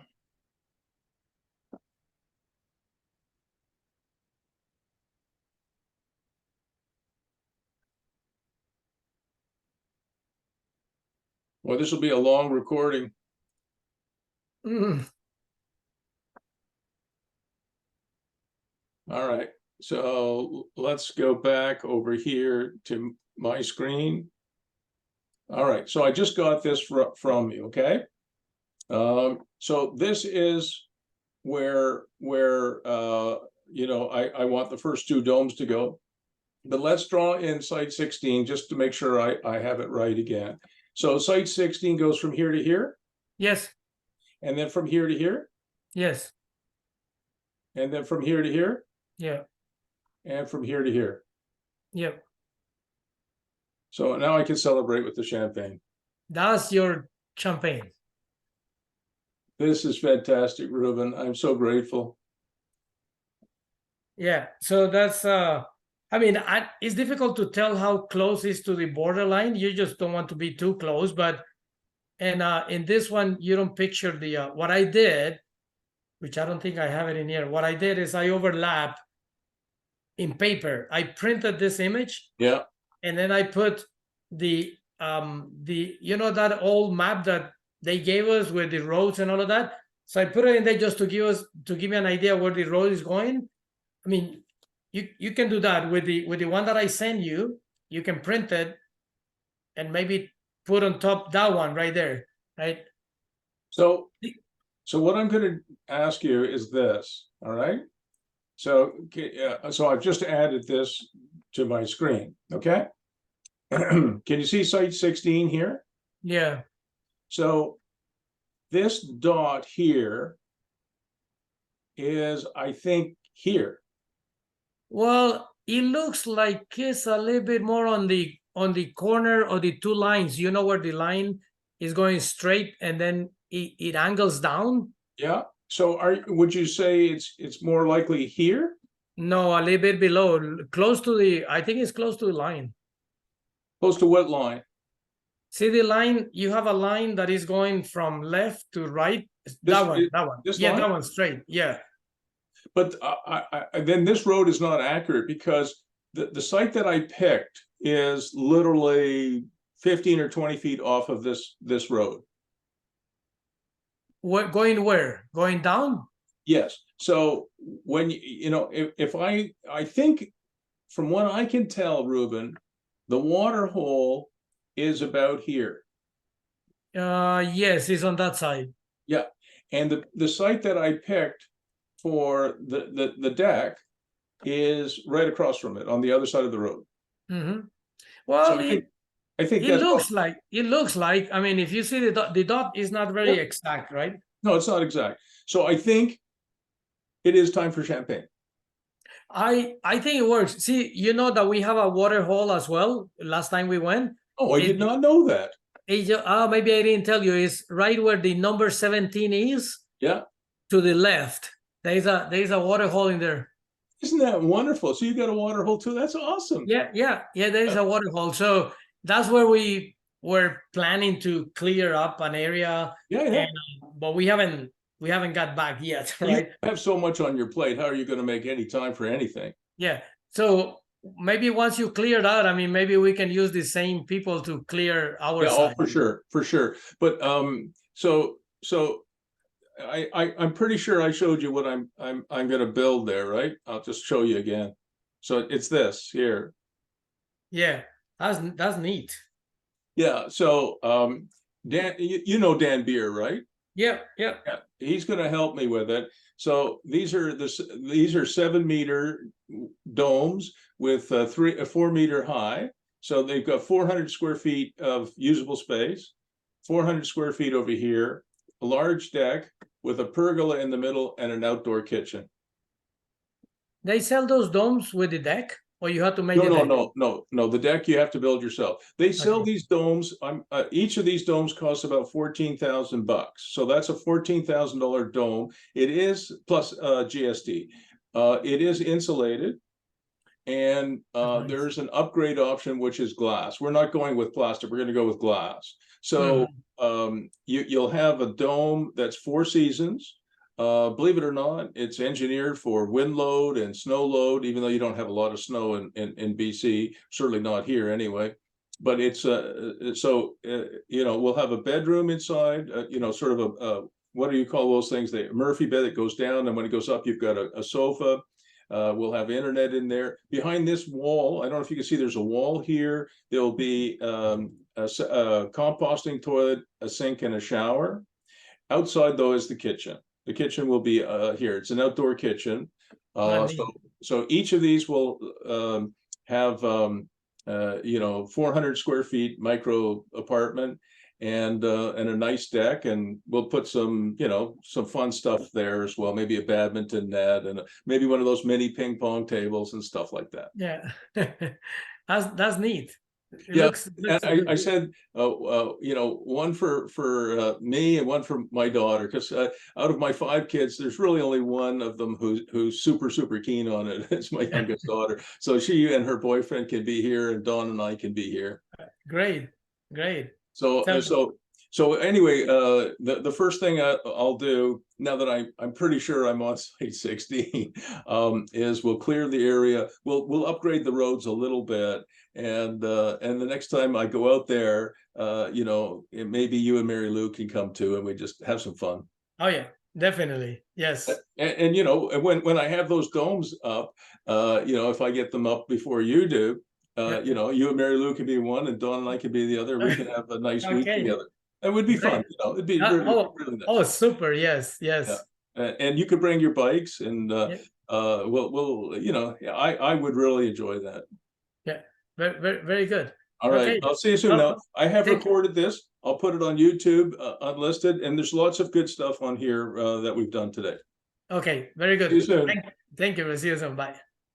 Well, this will be a long recording. Mm. All right, so let's go back over here to my screen. All right, so I just got this from you, okay? So this is where you know, I want the first two domes to go. But let's draw in site 16 just to make sure I have it right again. So site 16 goes from here to here, Yes, and then from here to here, yes, and then from here to here, yeah, and from here to here. yeah. So now I can celebrate with the champagne. That's your champagne. This is fantastic, Ruben. I'm so grateful. Yeah, so that's I mean, it's difficult to tell how close is to the borderline. You just don't want to be too close, but and in this one you don't picture the what I did, which I don't think I have it in here. What I did is I overlap in paper. I printed this image, Yeah, and then I put the you know that old map that they gave us with the roads and all of that. So I put it in there just to give me an idea where the road is going. I mean, you can do that with the one that I send you. You can print it and maybe put on top that one right there, right? so what I'm going to ask you is this, all right? So so I've just added this to my screen, okay? Can you see site 16 here? Yeah. So this dot here is, I think, here. Well, it looks like it's a little bit more on the corner of the two lines. You know where the line is going straight and then it angles down? Yeah. So would you say it's more likely here? No, a little bit below, close to the, I think it's close to the line. Close to what line? See the line? You have a line that is going from left to right. That one. Yeah, line? that one straight. Yeah. But then this road is not accurate because the site that I picked is literally 15 or 20 feet off of this road. What going where? Going down? Yes. So when you know, if I think from what I can tell, Ruben, the water hole is about here. Yes, it's on that side. Yeah. And the site that I picked for the deck is right across from it on the other side of the road. Mm-hmm. Well, So I think it looks like, I mean, if you see the dot is not very exact, right? No, it's not exact. So I think it is time for champagne. I think it works. See, you know that we have a water hole as well. Last time we went. Oh, I did not know that. Maybe I didn't tell you. It's right where the number 17 is. Yeah. To the left. There's a water hole in there. Isn't that wonderful? So you got a water hole too? That's awesome. Yeah. There is a water hole. So that's where we were planning to clear up an area. Yeah. But we haven't got back yet, right? You have so much on your plate. How are you going to make any time for anything? Yeah. So maybe once you clear that, I mean, maybe we can use the same people to clear our side. Oh, for sure. But so I'm pretty sure I showed you what I'm going to build there, right? I'll just show you again. So it's this here. Yeah, that's neat. Yeah. So Dan, you know Dan Beer, right? Yeah. He's going to help me with it. So these are 7 meter domes with 4 meter high. So they've got 400 square feet of usable space, 400 square feet over here, a large deck with a pergola in the middle and an outdoor kitchen. They sell those domes with the deck, or you have to make the deck? No. The deck you have to build yourself. They sell these domes. Each of these domes costs about $14,000. So that's a $14,000 dome. It is plus GST. It is insulated, and there's an upgrade option which is glass. We're not going with plastic. We're going to go with glass. So you'll have a dome that's 4 seasons. Believe it or not, it's engineered for wind load and snow load, even though you don't have a lot of snow in BC, certainly not here anyway. But it's you know, we'll have a bedroom inside, you know, sort of what do you call those things? The Murphy bed that goes down, and when it goes up, you've got a sofa. We'll have internet in there. Behind this wall, I don't know if you can see, there's a wall here. There'll be a composting toilet, a sink, and a shower. Outside, though, is the kitchen. The kitchen will be here. It's an outdoor kitchen. So each of these will have 400 square feet micro apartment and a nice deck, and we'll put some some fun stuff there as well. Maybe a badminton net and maybe one of those mini ping pong tables and stuff like that. Yeah, that's neat. It Yeah, looks and I said, one for me and one for my daughter, because out of my 5 kids, there's really only one of them who's super keen on it. It's my youngest daughter, so she and her boyfriend can be here, and Dawn and I can be here. Great. So anyway, the first thing I'll do now that I'm pretty sure I'm on site 16 is we'll clear the area. We'll upgrade the roads a little bit, and the next time I go out there, maybe you and Mary Lou can come too, and we just have some fun. Oh yeah, definitely, yes. And when I have those domes up, if I get them up before you do, you and Mary Lou can be one, and Dawn and I can be the other. We can have a nice week together. It would be fun, it'd be really nice. Oh, super, yes. Yeah. And you could bring your bikes, and I would really enjoy that. Yeah, very good. All right, I'll see you soon. Now, I have recorded this. I'll put it on YouTube, unlisted, and there's lots of good stuff on here that we've done today. Okay, very good. See you soon. Thank you. See you soon. Bye.